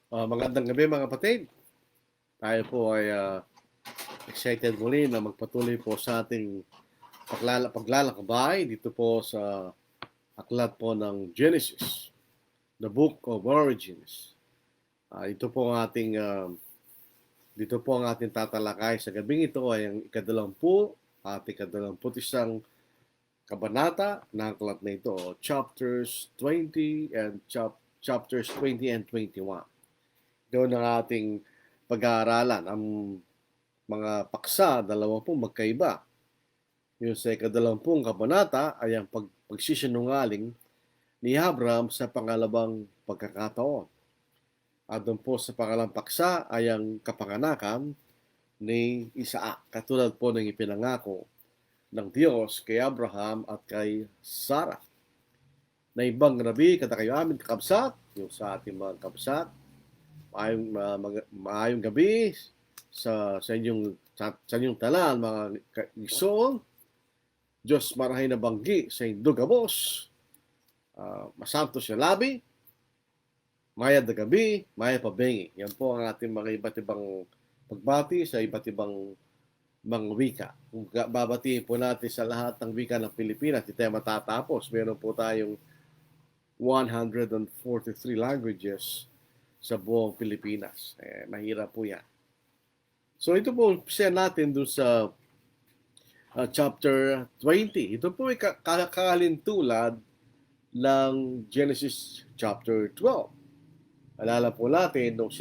Magandang gabi mga kapatid. Tayo po ay excited muli na magpatuloy po sa ating paglalakbay dito po sa aklat po ng Genesis, the Book of Origins. Ito po ang ating dito po ang ating tatalakay sa gabing ito ay ang ikadalawampu at ikadalawamput isang kabanata ng aklat na ito, chapters 20 and chapters 20 and 21. Doon ang ating pag-aaralan. Ang mga paksa, dalawa pong magkaiba. Yung sa ikadalawampung kabanata ay ang pagsisinungaling ni Abraham sa pangalawang pagkakataon. At doon po sa pangalawang paksa ay ang kapanganakan ni Isaac. Katulad po ng ipinangako ng Diyos kay Abraham at kay Sarah. Na ibang gabi, kada kayo amin kakabsat, yung sa ating mga kabsat, maayong gabi sa inyong talan, mga igsoon. Diyos marahay na banggi sa indugabos. Masanto siya labi. Maya da gabi, maya pabengi. Yan po ang ating mga iba't ibang pagbati sa iba't ibang mga wika. Kung babatiin po natin sa lahat ng wika ng Pilipinas, hindi tayo matatapos. Meron po tayong 143 languages sa buong Pilipinas. Mahirap po yan. So ito po, umpisa natin doon sa chapter 20. Ito po ay kakalintulad ng Genesis chapter 12. Alala po natin, nung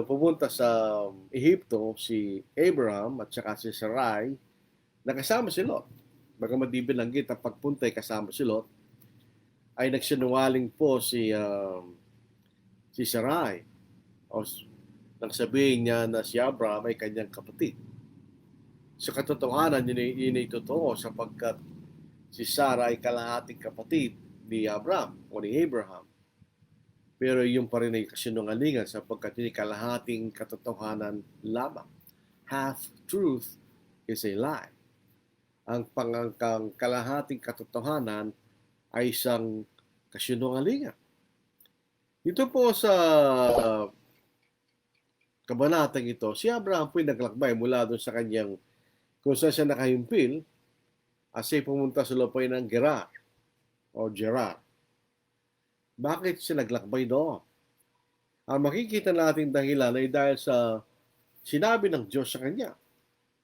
pumunta sa Ehipto, si Abraham at saka si Sarai, nakasama si Lot. Bagamat di binanggit ang pagpunta ay kasama si Lot, ay nagsinungaling po si Sarai. O nang sabihin niya na si Abraham ay kanyang kapatid. Sa katotohanan, yun ay totoo sapagkat si Sarah ay kalahating kapatid ni Abraham o ni Abraham. Pero yung pa rin ay kasinungalingan sapagkat yun ay kalahating katotohanan lamang. Half truth is a lie. Ang kalahating katotohanan ay isang kasinungalingan. Ito po sa kabanatang ito, si Abraham po ay naglakbay mula doon sa kanyang kung saan siya nakahimpil, asay pumunta sa lupain ng Gerar o Gerar. Bakit siya naglakbay doon? Ang makikita natin dahilan ay dahil sa sinabi ng Diyos sa kanya.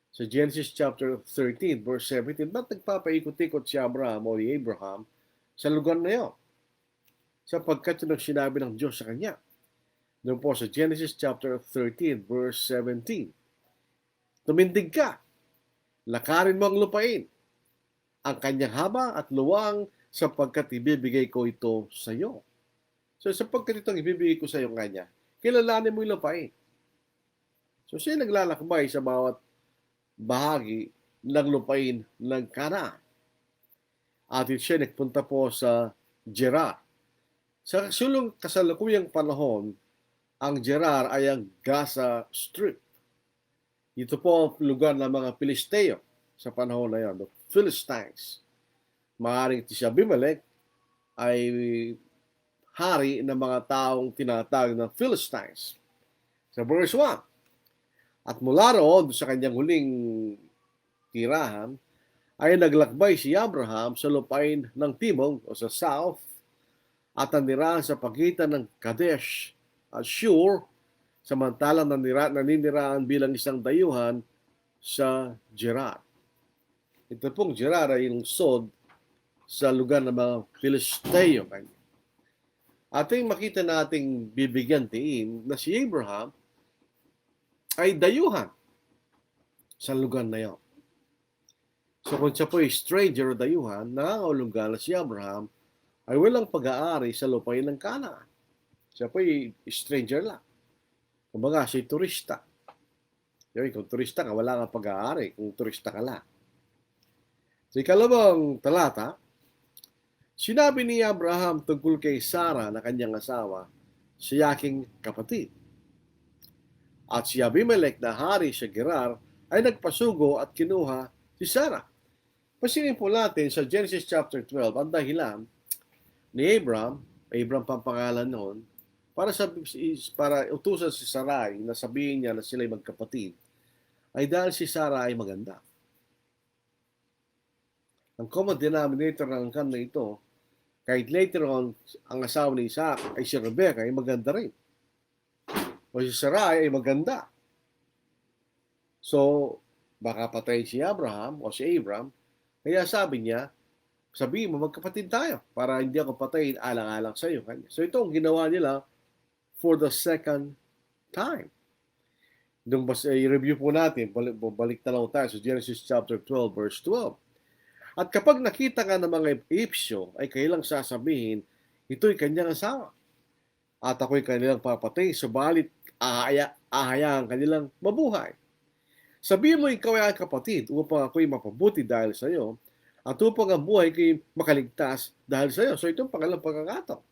Sa Genesis chapter 13 verse 17, ba't nagpapaikot-ikot si Abraham o ni Abraham sa lugar na yun? Sapagkat yun ang sinabi ng Diyos sa kanya. Doon po sa Genesis chapter 13 verse 17. Tumindig ka, lakarin mo ang lupain, ang kanyang haba at luwang sapagkat ibibigay ko ito sa iyo. So sapagkat itong ibibigay ko sa iyo kanya, kilalanin mo yung lupain. So siya naglalakbay sa bawat bahagi ng lupain ng Kanaan. At siya nagpunta po sa Gerar. Sa kasalukuyang panahon, ang Gerar ay ang Gaza Strip. Ito po ang lugar ng mga Pilisteo sa panahon na yan, the Philistines. Maaaring si Abimelech ay hari ng mga taong tinatawag ng Philistines. Sa verse 1, at mula roon sa kanyang huling tirahan, ay naglakbay si Abraham sa lupain ng timog o sa south at nanirahan sa pagitan ng Kadesh at Shur, samantalang naninirahan bilang isang dayuhan sa Gerar. Ito pong Gerar ay lungsod sa lugar ng mga Filisteo. Ating makita nating bibigyan tiin na si Abraham ay dayuhan sa lugar na yon. So kung siya po ay stranger o dayuhan, nangangahulugan na si Abraham ay walang pag-aari sa lupain ng Kanaan. Siya po ay stranger lang. Kumbaga, siya ay turista. Kung turista ka, wala kang pag-aari kung turista ka lang. Sa ikalawang talata, sinabi ni Abraham tungkol kay Sarah na kanyang asawa, siya aking kapatid. At si Abimelech na hari sa Gerar ay nagpasugo at kinuha si Sarah. Pasinin po natin sa Genesis chapter 12 ang dahilan ni Abraham pampapangalan noon, para utusan si Sarai na sabihin niya na sila'y magkapatid, ay dahil si Sarah ay maganda. Ang common denominator ng kan na ito, kahit later on, ang asawa ni Isaac ay si Rebecca ay maganda rin. O si Sarai ay maganda. So, baka patay si Abraham o si Abram, kaya sabi niya, sabihin mo, magkapatid tayo para hindi ako patayin alang-alang sa iyo. So, ito ang ginawa nila for the second time. Nung i-review po natin, balik na lang tayo sa Genesis chapter 12, verse 12. At kapag nakita nga ng mga Egyptyo, ay kailang sasabihin, ito'y kanyang asawa. At ako'y kanilang papatay, subalit ahayaan kanilang mabuhay. Sabihin mo, ikaw ay kapatid, upang ako'y mapabuti dahil sa iyo, at upang ang buhay ko'y makaligtas dahil sa iyo. So itong pangalang pagkakataon.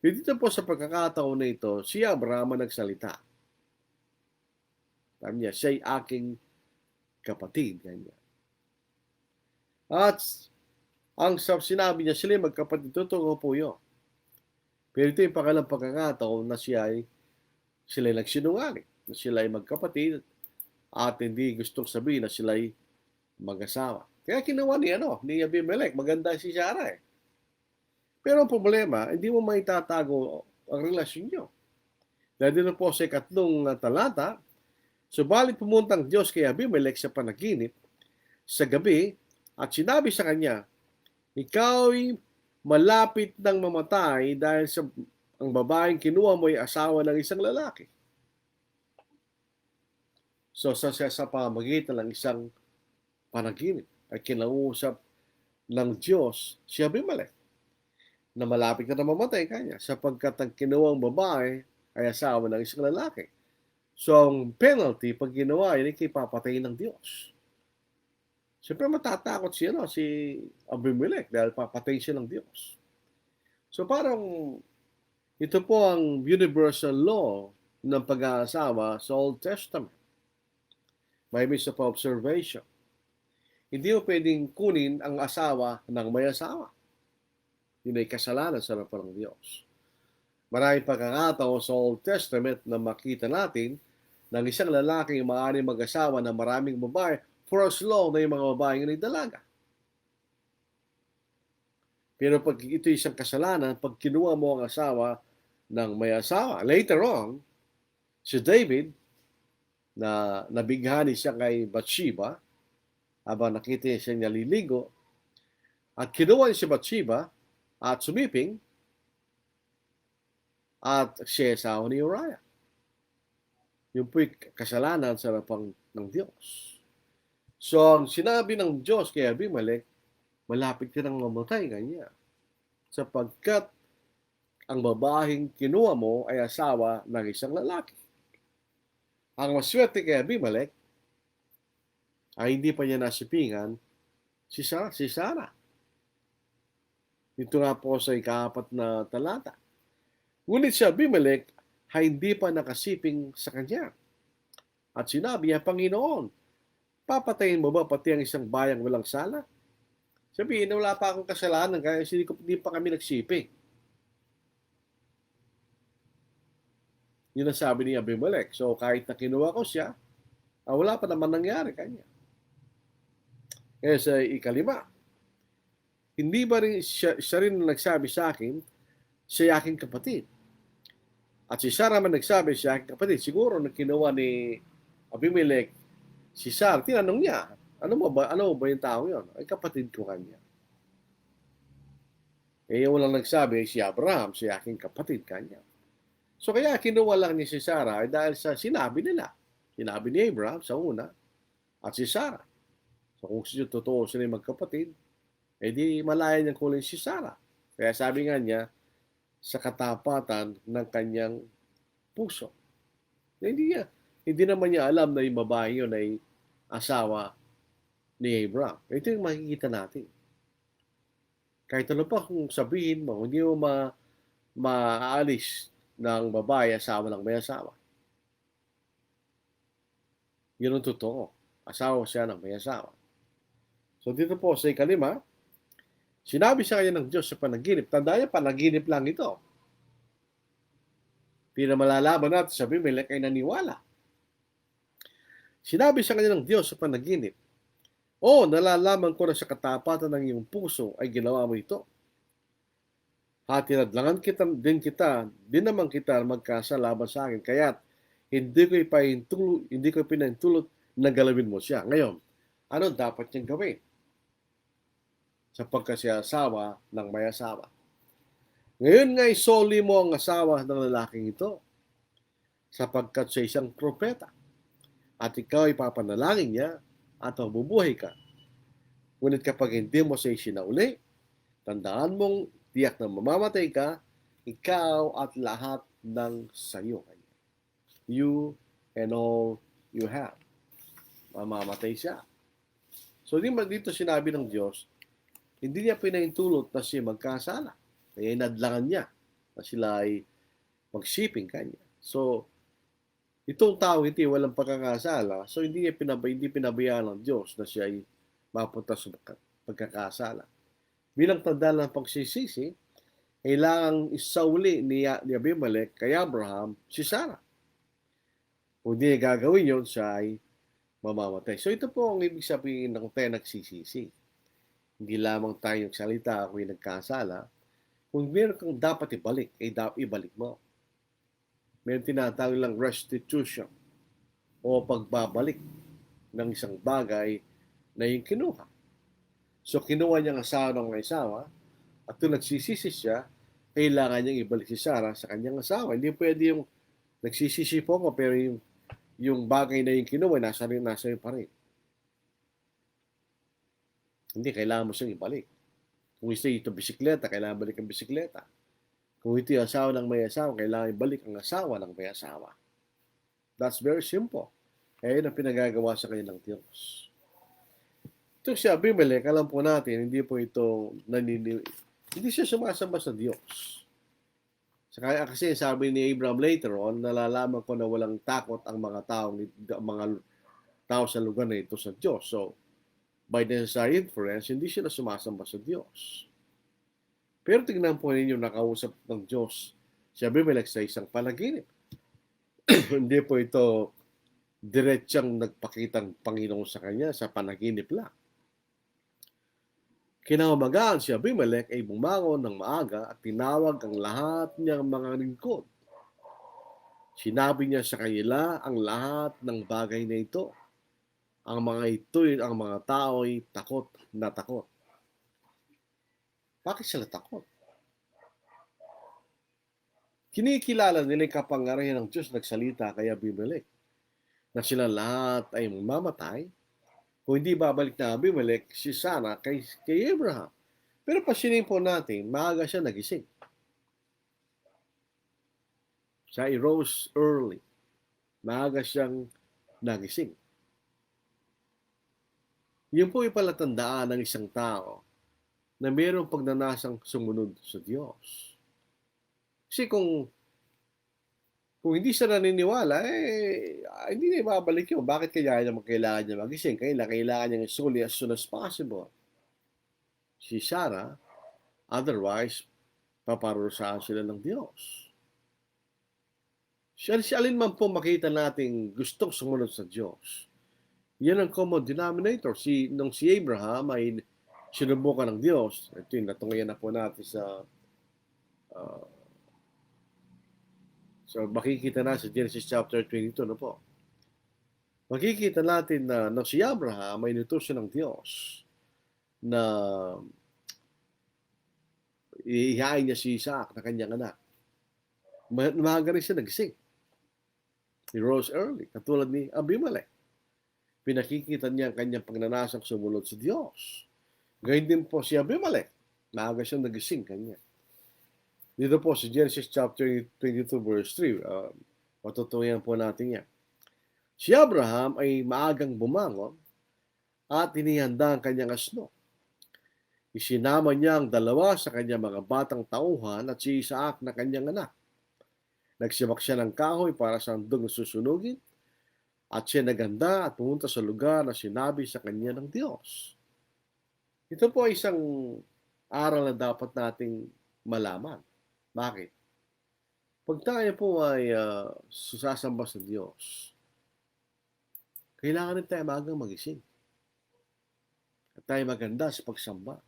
Dito po sa pagkakataon na ito, si Abraham ang nagsalita. Sabi niya, siya'y aking kapatid. Ganyan. At ang sinabi niya, sila'y magkapatid. Totoo po yun. Pero ito yung pangalang pagkakataon na sila'y nagsinungaling. Na sila'y magkapatid at hindi gustong sabihin na sila'y mag-asawa. Kaya ginawa ni Abimelech. Maganda si Sarah eh. Pero ang problema, hindi mo maitatago ang relasyon nyo. Dahil dito po sa 3 talata, subalit pumuntang Diyos kay Abimelech sa panaginip sa gabi at sinabi sa kanya, ikaw'y malapit ng mamatay dahil sa ang babaeng kinuha mo ay asawa ng isang lalaki. So sa pamagitan ng isang panaginip ay kinausap ng Diyos si Abimelech na malapit na mamatay kanya sapagkat ang kinuwang babae ay asawa ng isang lalaki. So ang penalty pag ginawa yun ay papatayin ng Diyos. Siyempre matatakot si Abimelech dahil papatayin siya ng Diyos. So parang ito po ang universal law ng pag-aasawa sa Old Testament. May misa pa observation. Hindi mo pwedeng kunin ang asawa ng may asawa. Yun ay kasalanan sa harapan ng Diyos. Maraming pagkakataon sa Old Testament na makita natin ng isang lalaki maaaring mag-asawa ng maraming babae for as long na yung mga babaeng ay dalaga. Pero pag ito isang kasalanan, pag kinuha mo ang asawa ng may asawa, later on, si David, na nabighani siya kay Bathsheba, habang nakita siya niya liligo, at kinuha niya si Bathsheba, at sumiping, at siya asawa ni Uriah. Yun po'y kasalanan sa harapan ng Diyos. So, ang sinabi ng Diyos kay Abimelech, malapit ka nang mamatay kanya. Sapagkat ang babahing kinuha mo ay asawa ng isang lalaki. Ang maswerte kay Abimelech ay hindi pa niya nasipingan si Sarah. Ito nga po sa 4 na talata. Ngunit si Abimelech ay hindi pa nakasiping sa kanya. At sinabi niya, Panginoon, papatayin mo ba pati ang isang bayang walang sala? Sabihin na wala pa akong kasalanan kaya hindi pa kami nagsiping. Yun ang sabi ni Abimelech. So kahit na kinuha ko siya, wala pa naman nangyari kanya. Kaya sa 5, hindi ba rin siya rin nagsabi sa akin, siya aking kapatid? At si Sarah man nagsabi siya aking kapatid. Siguro na kinuha ni Abimelech si Sarah, tinanong niya, ano ba yung tao yun? Ay kapatid ko kanya. Yung walang nagsabi, si Abraham, si aking kapatid kanya. So kaya kinuha lang niya si Sarah dahil sa sinabi nila. Sinabi ni Abraham sa una at si Sarah. So kung totoo sila magkapatid, di malaya niyang kulin si Sarah. Kaya sabi nga niya, sa katapatan ng kanyang puso. Hindi naman niya alam na yung babae yun ay asawa ni Abraham. Ito yung makikita natin. Kahit ano pa kung sabihin mo, hindi mo maaalis ng babae asawa ng may asawa. Yun ang totoo. Asawa siya ng may asawa. So dito po sa 5, sinabi sa kanya ng Diyos sa panaginip. Tandaan niya, panaginip lang ito. Pinamalalaman natin sa Abimelech ay naniwala. Sinabi sa kanya ng Diyos sa panaginip, "O, nalalaman ko na sa katapatan ng iyong puso ay ginawa mo ito. At tinadlangan din naman kita magkasa laban sa akin. Kaya hindi ko pinahintulot na galawin mo siya." Ngayon, ano dapat niyang gawin? Sapagkat siya asawa ng may asawa. Ngayon nga isoli mo ang asawa ng lalaking ito, sapagkat siya isang propeta, at ikaw ay papanalangin niya at mabubuhay ka. Ngunit kapag hindi mo siya isinauli, tandaan mong tiyak na mamamatay ka, ikaw at lahat ng sayo. You and all you have. Mamamatay siya. So dito sinabi ng Diyos, hindi niya pinahintulot na siya magkasala. Kaya inadlangan niya na sila ay magsiping kanya. So, itong tao hindi walang pagkakasala, so hindi pinabayaan ng Diyos na siya ay mapunta sa pagkakasala. Bilang tanda ng pagsisisi, kailangang isauli ni Abimelech kay Abraham si Sarah. Kung hindi niya gagawin yun, siya ay mamamatay. So ito po ang ibig sabihin ng tayo nagsisisi. Hindi lamang tayo nagsalita kung nagkasala. Kung meron kang dapat ibalik, ay ibalik mo. Meron tinatawag lang restitution o pagbabalik ng isang bagay na yung kinuha. So kinuha niya ang asawa ng mga asawa at kung nagsisisi siya, kailangan niyang ibalik si Sarah sa kanyang asawa. Hindi pwede yung nagsisisi po ako pero yung bagay na yung kinuha nasa iyo pa rin. Hindi, kailangan mo siyang ibalik. Kung ito bisikleta, kailangan balik ang bisikleta. Kung ito yung asawa ng may asawa, kailangan ibalik ang asawa ng may asawa. That's very simple. Kaya yun ang pinagagawa sa kanya ng Diyos. Ito si Abimelech, alam po natin, hindi po ito hindi siya sumasamba sa Diyos. Kaya kasi sabi ni Abraham later on, nalalaman ko na walang takot ang mga tao sa lugar na ito sa Diyos. So, by necessary inference, hindi sila sumasamba sa Diyos. Pero tingnan po ninyo, nakausap ng Diyos si Abimelech sa isang panaginip. Hindi po ito diretsang nagpakitang Panginoon sa kanya sa panaginip lang. Kinaumagahan si Abimelech ay bumangon ng maaga at tinawag ang lahat niyang mga lingkod. Sinabi niya sa kanila ang lahat ng bagay na ito. Ang mga tao ay takot na takot. Bakit sila takot? Kinikilala nila yung kapangyarihan ng Diyos nagsalita kay Abimelech na sila lahat ay mamamatay kung hindi babalik na Abimelech si Sarah kay Abraham. Pero pasinin po natin, maaga siya nagising. Siya rose early. Maaga siyang nagising. Yun po yung palatandaan ng isang tao na mayroong pagnanasang sumunod sa Diyos. Kasi kung hindi siya naniniwala, hindi na ibabalik yun. Bakit kailangan niya magising? Kailangan niya isuli as soon as possible. Si Sarah, otherwise, paparusahan sila ng Diyos. Si alin man po makita nating gustong sumunod sa Diyos, yan ang common denominator. Nung si Abraham ay sinubukan ng Diyos, ito yung natungayan na po natin so makikita na sa Genesis chapter 22 na po. Makikita natin na nung si Abraham ay inutusan ng Diyos na ihain niya si Isaac na kanyang anak. Maaga rin siya nagising. He rose early, katulad ni Abimelech. Pinakikita niya ang kanyang pagnanasang sumunod sa Diyos. Gayun din po si Abimelech. Maaga siyang nagising kanya. Dito po sa Genesis chapter 22 verse 3, matutuyan po natin yan. Si Abraham ay maagang bumangon at inihanda ang kanyang asno. Isinama niya ang dalawa sa kanyang mga batang tauhan at si Isaac na kanyang anak. Nagsibak siya ng kahoy para sa handog na susunugin at siya naganda at pumunta sa lugar na sinabi sa kanya ng Diyos. Ito po ay isang aral na dapat nating malaman. Bakit? Pag tayo po ay susasamba sa Diyos, kailangan rin tayo maagang magising. At tayo maganda sa pagsamba.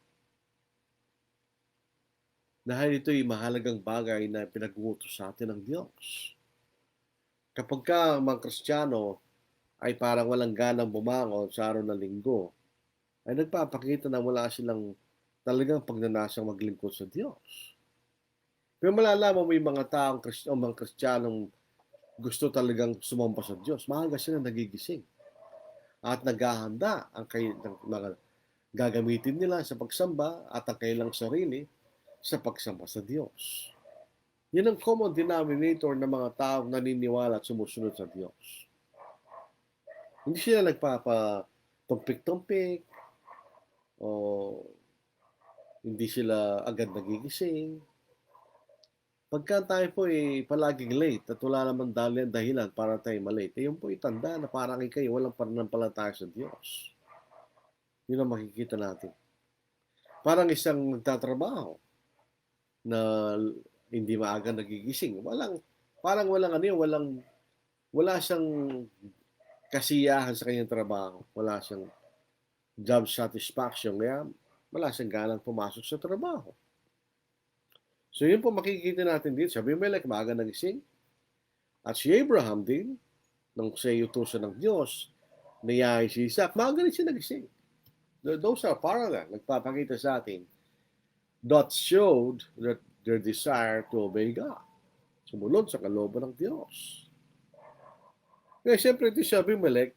Dahil ito'y mahalagang bagay na pinag-uutos sa atin ng Diyos. Kapag ka mga Kristiyano ay parang walang ganang bumangon sa araw ng linggo, ay nagpapakita na wala silang talagang pagnanasang maglingkod sa Diyos. Pero malalaman mo yung mga taong mga Kristiyanong gusto talagang sumamba sa Diyos, maaga sila nagigising at naghahanda ang mga gagamitin nila sa pagsamba at ang kanilang sarili sa pagsamba sa Diyos. Yan ang common denominator ng mga taong naniniwala at sumusunod sa Diyos. Hindi sila nagpapatumpik-tumpik o hindi sila agad nagigising. Pagka tayo po palaging late at wala naman dahilan para tayo malate, yun po itanda na parang kayo walang pananampalataya sa Diyos. Yun ang makikita natin. Parang isang nagtatrabaho na hindi maaga nagigising. Wala siyang kasiyahan sa kanyang trabaho. Wala siyang job satisfaction. Kaya wala siyang ganang pumasok sa trabaho. So yun po makikita natin dito. Sabi mo, maaga nagising. At si Abraham din, nung siya utusan ng Diyos, niyahay si Isaac, maaga rin siya nagising. Those are parallel. Nagpapakita sa atin that showed that their desire to obey God. Sumunod sa kalooban ng Diyos. Kaya siyempre ito si Abimelech,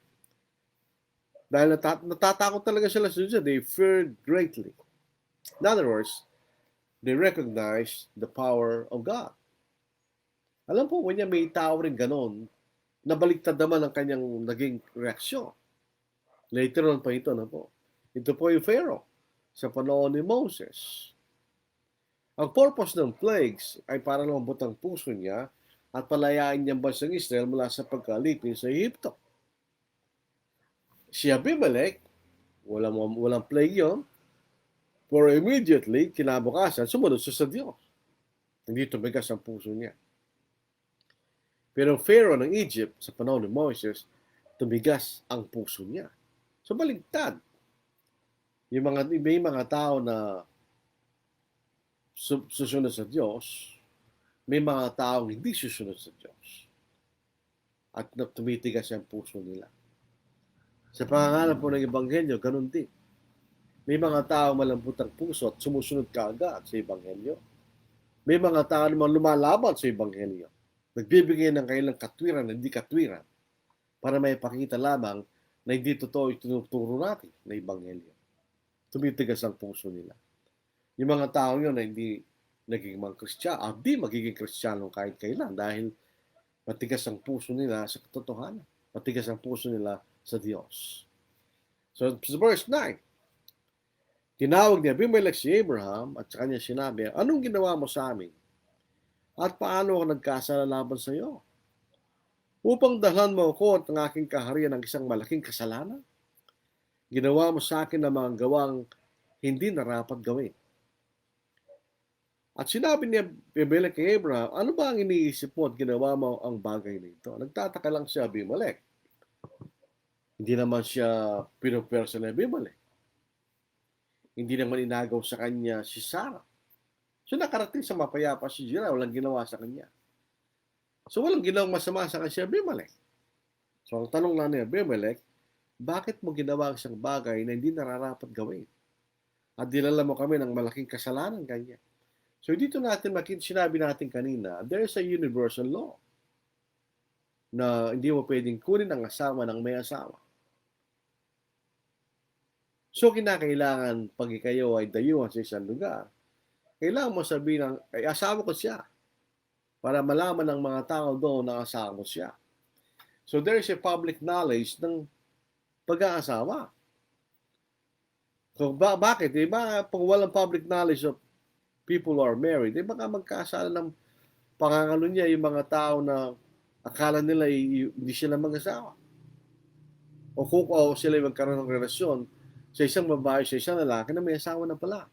dahil natatakot talaga sila sa Diyos, they feared greatly. In other words, they recognized the power of God. Alam po, when may tao rin ganon, nabaliktad naman ang kanyang naging reaksyon. Later on pa ito na po. Ito po yung Pharaoh sa panahon ni Moses. Ang purpose ng plagues ay para lumambot ang puso niya at palayain niyang bansang Israel mula sa pagkalipin sa Egypto. Si Abimelech, walang plague yun, for immediately, kinabukasan, sumunod sa Diyos. Hindi tumigas ang puso niya. Pero Pharaoh ng Egypt, sa panahon ni Moses, tumigas ang puso niya. So baligtad. May mga tao na susunod sa Diyos, may mga taong hindi susunod sa Diyos. At tumitigas ang puso nila. Sa pangangalan po ng Ebanghelyo, ganun din. May mga tao malambot ang puso at sumusunod kaagad sa Ebanghelyo. May mga tao naman lumalaban sa Ebanghelyo. Nagbibigay ng kailang katwiran na hindi katwiran para may pakita lamang na hindi totoo yung tinuturo natin na Ebanghelyo. Tumitigas ang puso nila. Yung mga tao yun na hindi naging mga Kristiyano, di magiging Kristiyano kahit kailan dahil matigas ang puso nila sa katotohanan. Matigas ang puso nila sa Diyos. So, verse 9. Tinawag ni Abimelech si Abraham at sa kanya sinabi, anong ginawa mo sa amin? At paano ako nagkasala laban sa iyo? Upang dalhan mo ako at ang aking kaharian ng isang malaking kasalanan? Ginawa mo sa akin ang mga gawang hindi narapat gawin. At sinabi ni Abimelech kay Abraham, ano ba ang iniisip mo at ginawa mo ang bagay na ito? Nagtataka lang si Abimelech. Hindi naman siya pinupersa ni Abimelech. Hindi naman inagaw sa kanya si Sarah. So nakarating sa mapayapa si Jira, walang ginawa sa kanya. So walang ginawang masama sa kanya si Abimelech. So ang tanong lang ni Abimelech, bakit mo ginawa ang isang bagay na hindi nararapat gawin? At dinala mo kami ng malaking kasalanan kanya. So dito natin sinabi natin kanina, there is a universal law na hindi mo pwedeng kunin ang asawa ng may asawa. So kinakailangan pag kayo ay dayuhan sa isang lugar, kailangan mo sabihin ay asawa ko siya para malaman ng mga tao doon na asawa mo siya. So there is a public knowledge ng pag-aasawa. So bakit? Diba pag walang public knowledge of people who are married, baka magkasala ng pangangalo niya yung mga tao na akala nila hindi sila mag-asawa. O kung sila magkaroon ng relasyon sa isang babae, sa isang lalaki na may asawa na pala.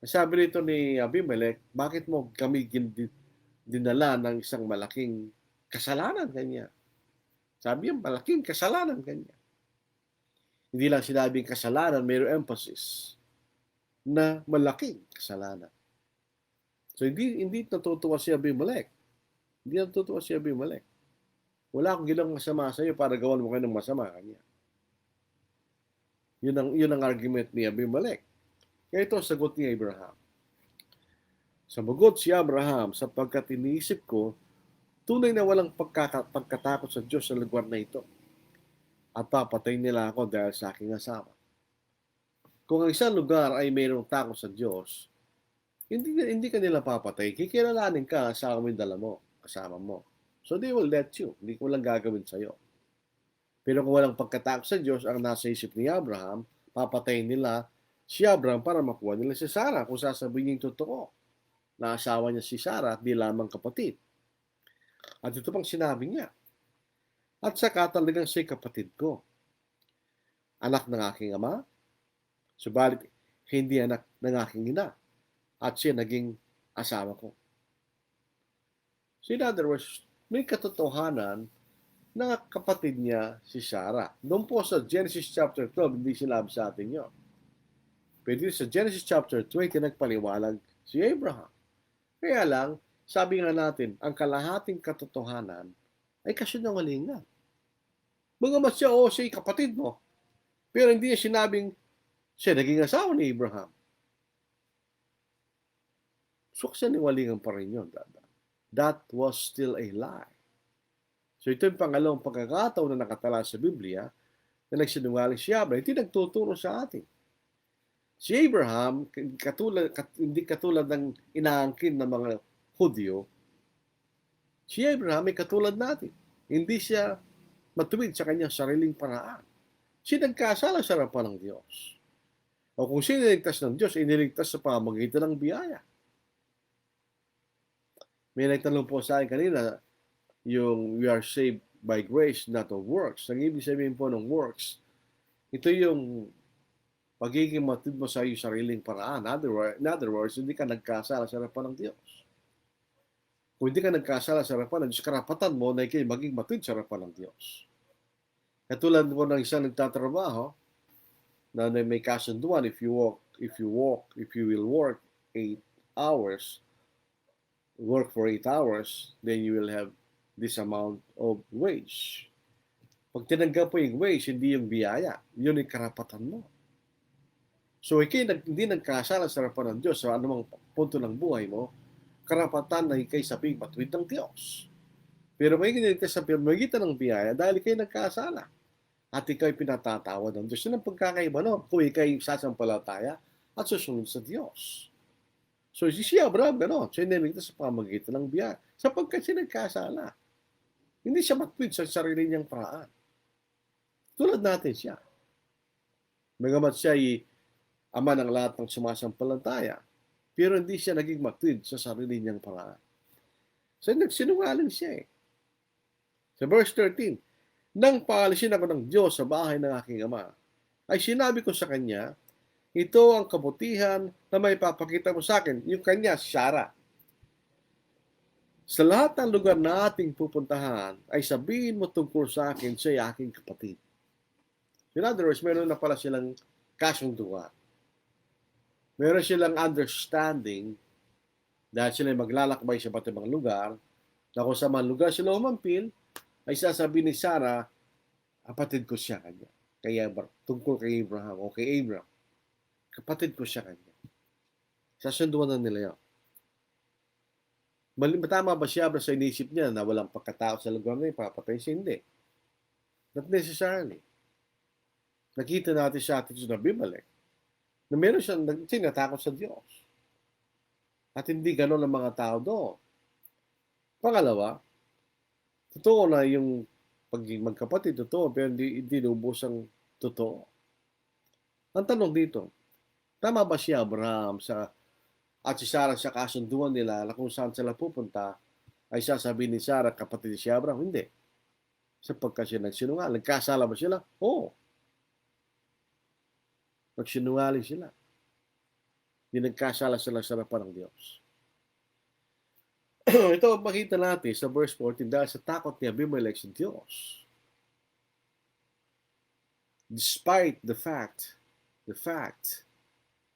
Sabi nito ni Abimelech, bakit mo kami dinala ng isang malaking kasalanan kanya. Sabi niya, malaking kasalanan kanya. Hindi lang sinabing kasalanan, mayroong emphasis na malaking kasalanan. So hindi natutuwa si Abimelech. Hindi natutuwa si Abimelech. Wala akong ginawang masama sa iyo para gawan mo kayo ng masama kanya. Yun ang argument ni Abimelech. Kaya ito ang sagot ni Abraham. Sumagot si Abraham, sapagkat iniisip ko, tunay na walang pagkatakot sa Diyos sa lugar na ito. At papatay nila ako dahil sa aking asawa. Kung ang isang lugar ay mayroong takot sa Diyos, hindi ka nila papatay. Kikilalanin ka sa aming dala mo, kasama mo. So they will let you. Hindi ko lang gagawin sa iyo. Pero kung walang pagkatakot sa Diyos ang nasa isip ni Abraham, papatayin nila si Abraham para makuha nila si Sarah kung sasabihin niya totoo na asawa niya si Sarah at di lamang kapatid. At ito pang sinabi niya. At saka talagang siya kapatid ko. Anak ng aking ama, subalit hindi anak ng aking ina. At siya naging asawa ko. So in other words, may katotohanan na kapatid niya si Sarah. Doon po sa Genesis chapter 12, hindi sinabi sa atin yun. Pero sa Genesis chapter 20, nagpaliwalag si Abraham. Kaya lang, sabi nga natin, ang kalahating katotohanan ay kasinungalingan. Bagamat siya, siya'y kapatid mo. Pero hindi niya sinabing siya naging asawa ni Abraham. So, kasinungalingan pa rin yun. That was still a lie. So, ito yung pangalawang pagkakataon na nakatala sa Biblia na nagsinungaling si Abraham. Hindi nagtuturo sa atin. Si Abraham, hindi katulad ng inaangkin ng mga Hudyo, si Abraham ay katulad natin. Hindi siya matuwid sa kanyang sariling paraan. Siya nagkasala sa harapan ng Diyos. O kung siya niligtas ng Diyos, iniligtas sa pamamagitan ng biyaya. May nagtanong po sa akin kanina, yung we are saved by grace, not of works. Ang ibig sabihin po ng works, ito yung pagiging matuwid mo sa iyong sariling paraan. In other words, hindi ka nagkasala sa harapan ng Diyos. Kung hindi ka nagkasala sa harapan ng Diyos, karapatan mo na ikay maging matuwid sa harapan ng Diyos. Katulad po ng isang nagtatrabaho, na may kasunduan, if you will work 8 hours, work for 8 hours, then you will have this amount of wage. Pag tinanggap mo yung wage, hindi yung biyaya, yun yung karapatan mo. So, hindi nagkasala sa harapan ng Diyos sa anumang punto ng buhay mo, karapatan na ikay sabing matuwid ng Diyos. Pero may ginigtas sa pamagitan ng biyaya dahil ikay nagkasala. At ikay pinatatawad ng Diyos. Yun ang pagkakaiba no? Kung ikay sasampalataya at susunod sa Diyos. So si Abraham gano'n. Siya niligtas sa pamagitan ng biyaya. Sapagkat siya nagkasala. Hindi siya matuwid sa sarili niyang paraan. Tulad natin siya. Bagamat siya ay ama ng lahat ng sumasampalataya, pero hindi siya naging matuwid sa sarili niyang paraan. So nagsinungaling siya eh. Sa verse 13, nang paalisin ako ng Diyos sa bahay ng aking ama, ay sinabi ko sa kanya, ito ang kabutihan na may papakita mo sa akin, yung kanya, Sarah. Sa lahat ng lugar na ating pupuntahan, ay sabihin mo tungkol sa akin, siya'y aking kapatid. In other words, meron na pala silang kasunduan. Meron silang understanding dahil sila maglalakbay sa iba't ibang lugar, na kung sa mga lugar sila umampil, ay sasabihin ni Sarah, kapatid ko siya kanya. Kaya tungkol kay Abraham o kay Abraham, kapatid ko siya kanya. Sasunduan na nila yun. Tama ba siya sa inisip niya na walang pagkatao sa lugar na yun, papatay siya? Hindi. Not necessarily. Nakita natin sa attitude ng Abimelech na meron siyang natakot sa Diyos. At hindi gano'n ang mga tao doon. Pangalawa, totoo na yung pagiging magkapatid, totoo, pero hindi lubos ang totoo. Ang tanong dito, tama ba si Abraham at si Sarah sa kasunduan nila na kung saan sila pupunta, ay sasabihin ni Sarah, kapatid si Abraham? Hindi. Sapagkat siya nagsinungaling. Nagkasala ba sila? Oo. Nagsinungaling sila. Hindi nagkasala sila sa harapan ng Diyos. Ito ang makita natin sa verse 14 dahil sa takot ni Abimelech sa Diyos. Despite the fact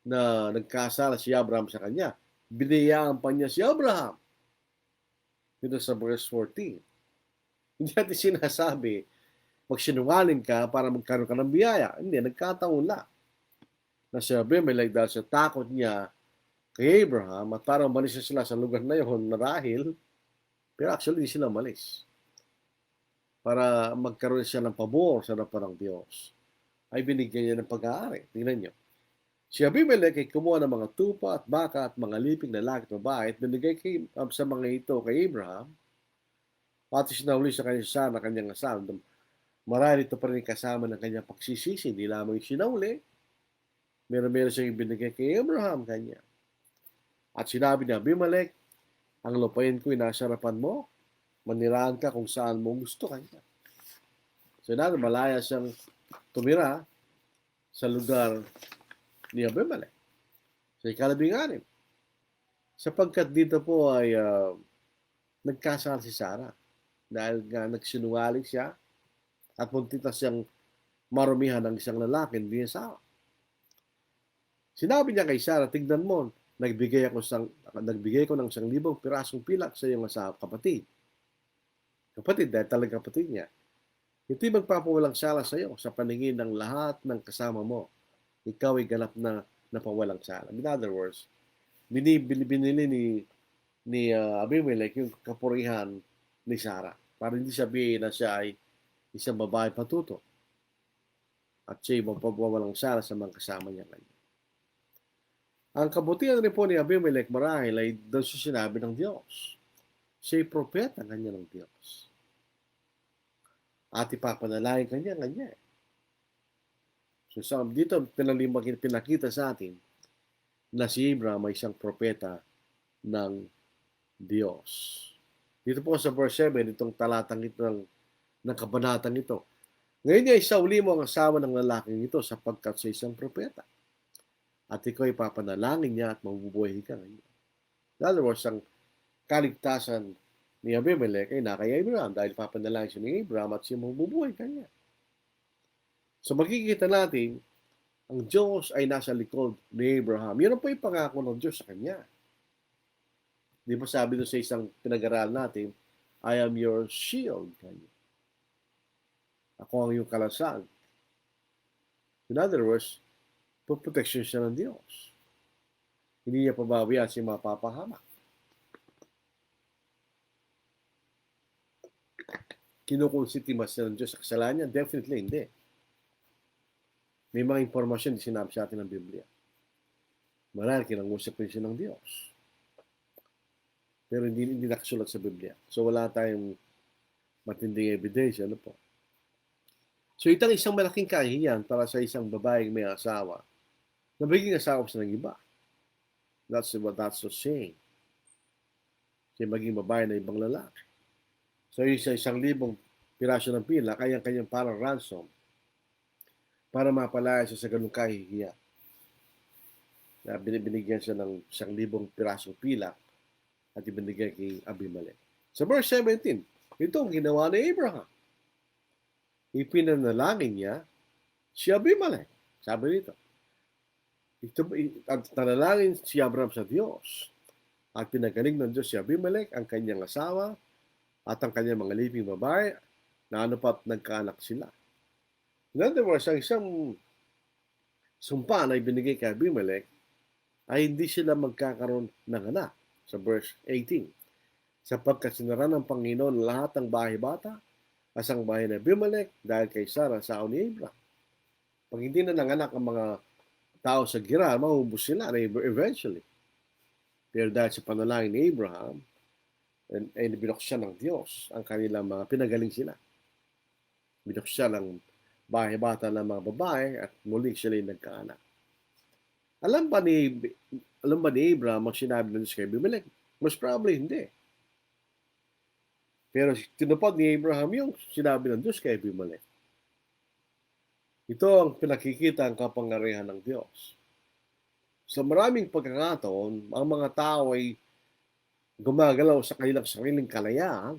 na nagkasala si Abraham sa kanya, binayaan pa niya si Abraham. Dito sa verse 14. Hindi natin sinasabi, magsinungaling ka para magkaroon ka ng biyaya. Hindi, nagkataon lang na si Abimelech dahil sa takot niya kay Abraham at parang umalis na sila sa lugar na yun marahil, pero actually hindi sila umalis. Para magkaroon siya ng pabor sa harapan ng Diyos, ay binigyan niya ng pag-aari. Tingnan niyo. Si Abimelech ay kumuha ng mga tupa at baka at mga liping lalaki at babae at binigay sa mga ito kay Abraham. Pati sinahuli sa kanya sana kanyang asawa. Marahil ito pa rin kasama ng kanyang pagsisisi. Hindi lamang yung sinahuli. Meron siyang ibinigay kay Abraham kanya. At sinabi ni Abimelech, ang lupain ko'y nasa harapan mo. Manirahan ka kung saan mo gusto kanya. So malaya siyang tumira sa lugar ni Abimelech. Sa ikalabing-anim. Sapagkat dito po ay nagkasal si Sarah. Dahil nga nagsinungaling siya at muntitas siyang marumihan ng isang lalaki, hindi niya asawa. Sinabi niya kay Sarah, tignan mo, nagbigay ko ng 1,000 pirasong pilak sa iyong asawa, kapatid. Kapatid, dahil talagang kapatid niya. Ito'y magpapawalang sala sa iyo sa paningin ng lahat ng kasama mo. Ikaw ay ganap na napawalang sala. In other words, binili ni Abimelech yung kapurihan ni Sarah para hindi sabihin na siya ay isang babae patuto at siya ay magpapawalang sala sa mga kasama niya ngayon. Ang kabutihan rin po ni Abimelech marahil ay doon sa sinabi ng Diyos. Siya ay propeta kanya ng Diyos. At ipapanalangin kanya. So dito pinakita sa atin na si Abraham ay isang propeta ng Diyos. Dito po sa verse 7, itong talatang ito ng kabanatang ito. Ngayon niya isauli mo ang asawa ng lalaking ito sapagkat sa isang propeta. At ikaw ay papanalangin niya at mabubuhay ka ngayon. In other words, ang kaligtasan ni Abimelech ay kay Abraham dahil papanalangin siya ni Abraham at siya mabubuhay kanya. So makikita natin, ang Diyos ay nasa likod ni Abraham. Yan po yung pangako ng Diyos sa kanya. Di ba sabi doon sa isang pinag-aral natin, I am your shield. Kanya. Ako ang iyong kalasag. In other words, protection siya ng Diyos. Hindi niya pababayaan siya mapapahamak. Kinukonsitimas siya ng Diyos sa kasalanan niya? Definitely hindi. May mga impormasyon na sinabi sa atin ng Biblia. Marahil kinangusap rin siya ng Diyos. Pero hindi nakasulat sa Biblia. So wala tayong matinding ebidensya. Ano po? So itong isang malaking kahihiyan para sa isang babaeng may asawa na magiging asawa sa ng iba. That's the saying. Siya maging babae na ibang lalaki. So yung 1,000 piraso ng pila, kanyang parang ransom para mapalaya siya sa ganung kahihiyan. Na binigyan siya ng 1,000 pirasong pilak at ibinigay kay Abimelech. Sa verse 17, ito ang ginawa ni Abraham. Ipinanalangin niya si Abimelech. Sabi dito, at nanalangin si Abraham sa Diyos at pinagaling ng Diyos si Abimelech, ang kanyang asawa at ang kanyang mga liping babae na ano pa't nagkaanak sila. In other words, ang isang sumpa na ibinigay kay Abimelech ay hindi sila magkakaroon ng anak sa verse 18. Sapagkat sinara ng Panginoon lahat ng bahay-bata as ang bahay na Abimelech dahil kay Sarah sa ni Abraham. Pag hindi na nanganak ang mga tao sa Gerar, maubos sila eventually. Pero dahil sa panalangin ni Abraham, ay binuksan ng Diyos ang kanilang mga pinagaling sila. Binuksan ng bahay-bata ng mga babae at muli sila yung nagkaanak. Alam ba ni Abraham ang sinabi ng Diyos kay Abimelech? Most probably hindi. Pero tinupad ni Abraham yung sinabi ng Diyos kay Abimelech. Ito ang pinakikita ang kapangyarihan ng Diyos. Sa maraming pagkakataon, ang mga tao ay gumagalaw sa kanilang sariling kalayaan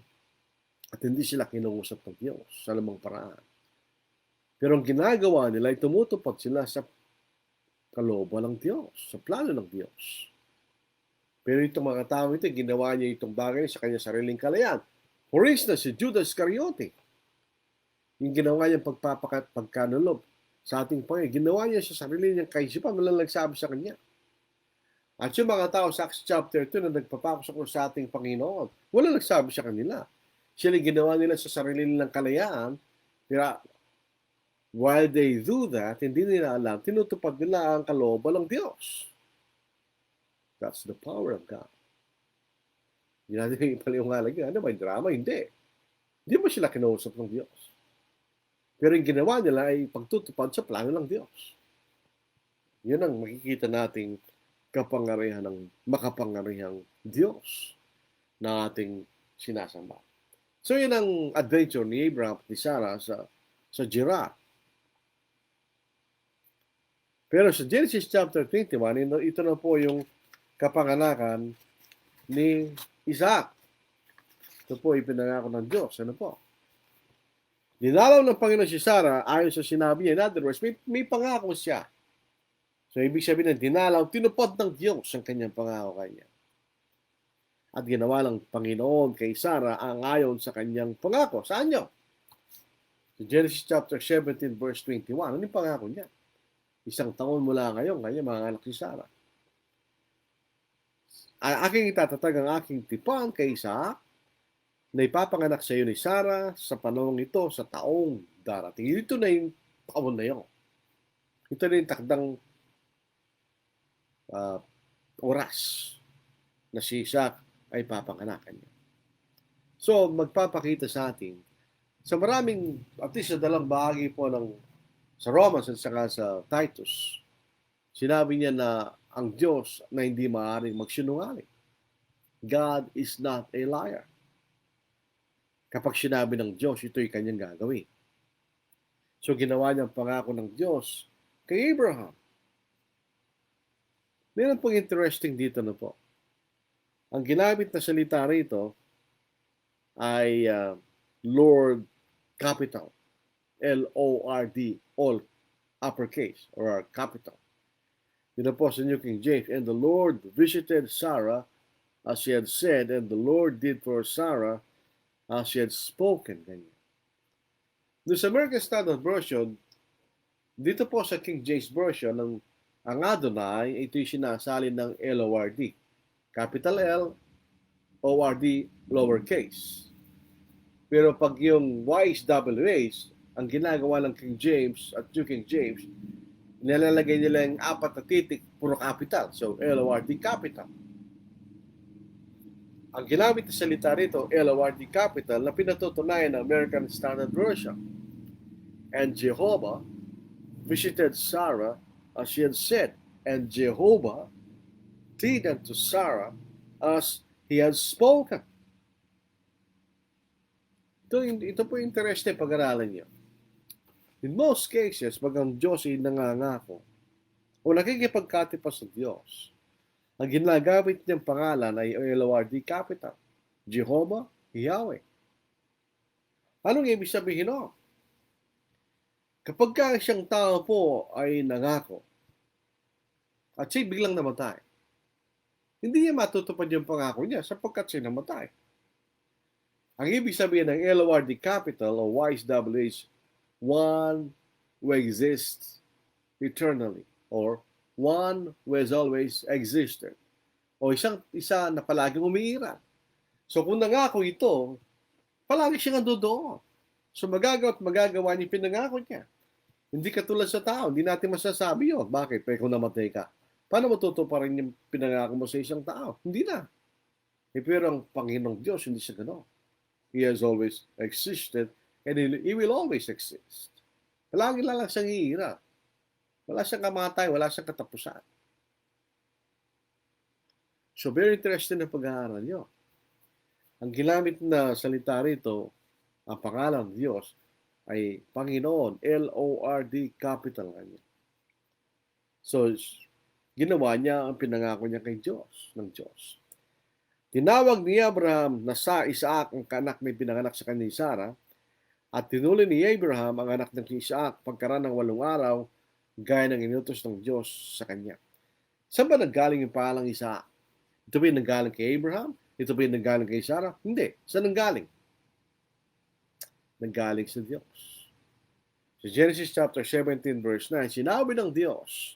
at hindi sila kinuusap ng Diyos sa lamang paraan. Pero ang ginagawa nila ay tumutupad sila sa kalooban ng Diyos, sa plano ng Diyos. Pero itong mga tao ito, ginawa niya itong bagay sa kanyang sariling kalayaan. For instance, si Judas Iscariote, yung ginawa niyang pagkanulob sa ating Panginoon, ginawa niya sa sarili niyang kaisipan, walang nagsabi sa kanya. At yung mga tao sa Acts chapter 2 na nagpapakos sa ating Panginoon, walang nagsabi sa kanila. Sila ginawa nila sa sarili nilang kalayaan, pero while they do that, hindi nila alam, tinutupad nila ang kalooban ng Diyos. That's the power of God. Hindi natin ipaliwanag yun. Ano ba yung drama? Hindi. Hindi mo sila kinausap ng Diyos. Pero yung ginawa nila ay pagtutupad sa plano ng Diyos. Yun ang makikita nating kapangyarihan ng makapangyarihang Diyos na ating sinasamba. So yun ang adventure ni Abraham at ni Sarah sa Gerar. Pero sa Genesis chapter 21, ito na po yung kapanganakan ni Isaac. Ito po ipinangako ng Diyos. Ano po? Dinalaw ng Panginoon si Sarah ayon sa sinabi niya. In other words, may pangako siya. So, ibig sabihin ng dinalaw, tinupad ng Diyos ang kanyang pangako kanya. At ginawa ng Panginoon kay Sarah ang ayon sa kanyang pangako. Saan nyo? Sa Genesis chapter 17 verse 21, ano yung pangako niya? 1 taon mula ngayon, kanya mga anak si Sarah. Aking itatatag ang aking tipan kay Isaac na ipapanganak sa iyo ni Sarah sa panahong ito sa taong darating. Ito na yung taon na yun. Ito na yung takdang oras na si Isaac ay papanganakan niya. So, magpapakita sa atin sa maraming, at least sa dalang bahagi po sa Romans at saka sa Titus, sinabi niya na ang Diyos na hindi maaaring magsinungaling. God is not a liar. Kapag sinabi ng Diyos, ito'y kanyang gagawin. So, ginawa niya ang pangako ng Diyos kay Abraham. Meron pong interesting dito na po. Ang ginamit na salita rito ay Lord capital. L-O-R-D, all uppercase or capital. Yun po sa New King James. And the Lord visited Sarah as he had said, and the Lord did for Sarah as he had spoken. Ganyan. Doon sa American Standard Version, dito po sa King James Version, ang Adonai, ito'y sinasalin ng L-O-R-D. Capital L, O-R-D, lowercase. Pero pag yung YHWH, ang ginagawa ng King James at New King James, nilalagay nila yung 4 na titik, puro capital. So, L-O-R-D capital. Ang ginamit na salita rito, L-O-R-D capital, na pinatutunayan ng American Standard Version. And Jehovah visited Sarah as she had said, and Jehovah did unto Sarah as he had spoken. Ito po interesting pag-aralan niyo. In most cases, pag ang Diyos ay nangangako o nakikipagkatipas sa Diyos, ang ginagamit niyang pangalan ay L-O-R-D capital, Jehovah, Yahweh. Anong ibig sabihin no? Kapag siyang tao po ay nangako at siya biglang namatay, hindi niya matutupad yung pangako niya sapagkat siya namatay. Ang ibig sabihin ng L-O-R-D capital o YHWH, one who exists eternally or one who has always existed o isa na palaging umiiral. So kung nangako ito, palagi siyang nandoon. So magagawa niya pinangako niya. Hindi katulad sa tao, hindi natin masasabi yun. Bakit? Kung namatay ka, paano matutuparin yung pinangako mo sa isang tao? Hindi na. Pero ang Panginoong Diyos, hindi siya gano'n. He has always existed and He will always exist. Palagi lang siyang iira. Wala siyang kamatay, wala siyang katapusan. So very interesting na pag-aaral nyo. Ang ginamit na salita rito, ang pangalan ng Diyos, ay Panginoon, L-O-R-D capital kanya. So, ginawa niya ang pinangako niya kay Diyos, ng Diyos. Tinawag ni Abraham na Isaac ang anak na pinanganak sa kanya ni Sarah, at tinuli ni Abraham ang anak ng Isaac pagkaraan ng 8 araw, gaya ng inutos ng Diyos sa kanya. Saan ba nanggaling yung pangalang Isaac? Ito ba yung nanggaling kay Abraham? Ito ba yung nanggaling kay Sarah? Hindi. Saan nanggaling? Nanggaling sa Diyos. Sa Genesis chapter 17 verse 9, sinabi ng Diyos,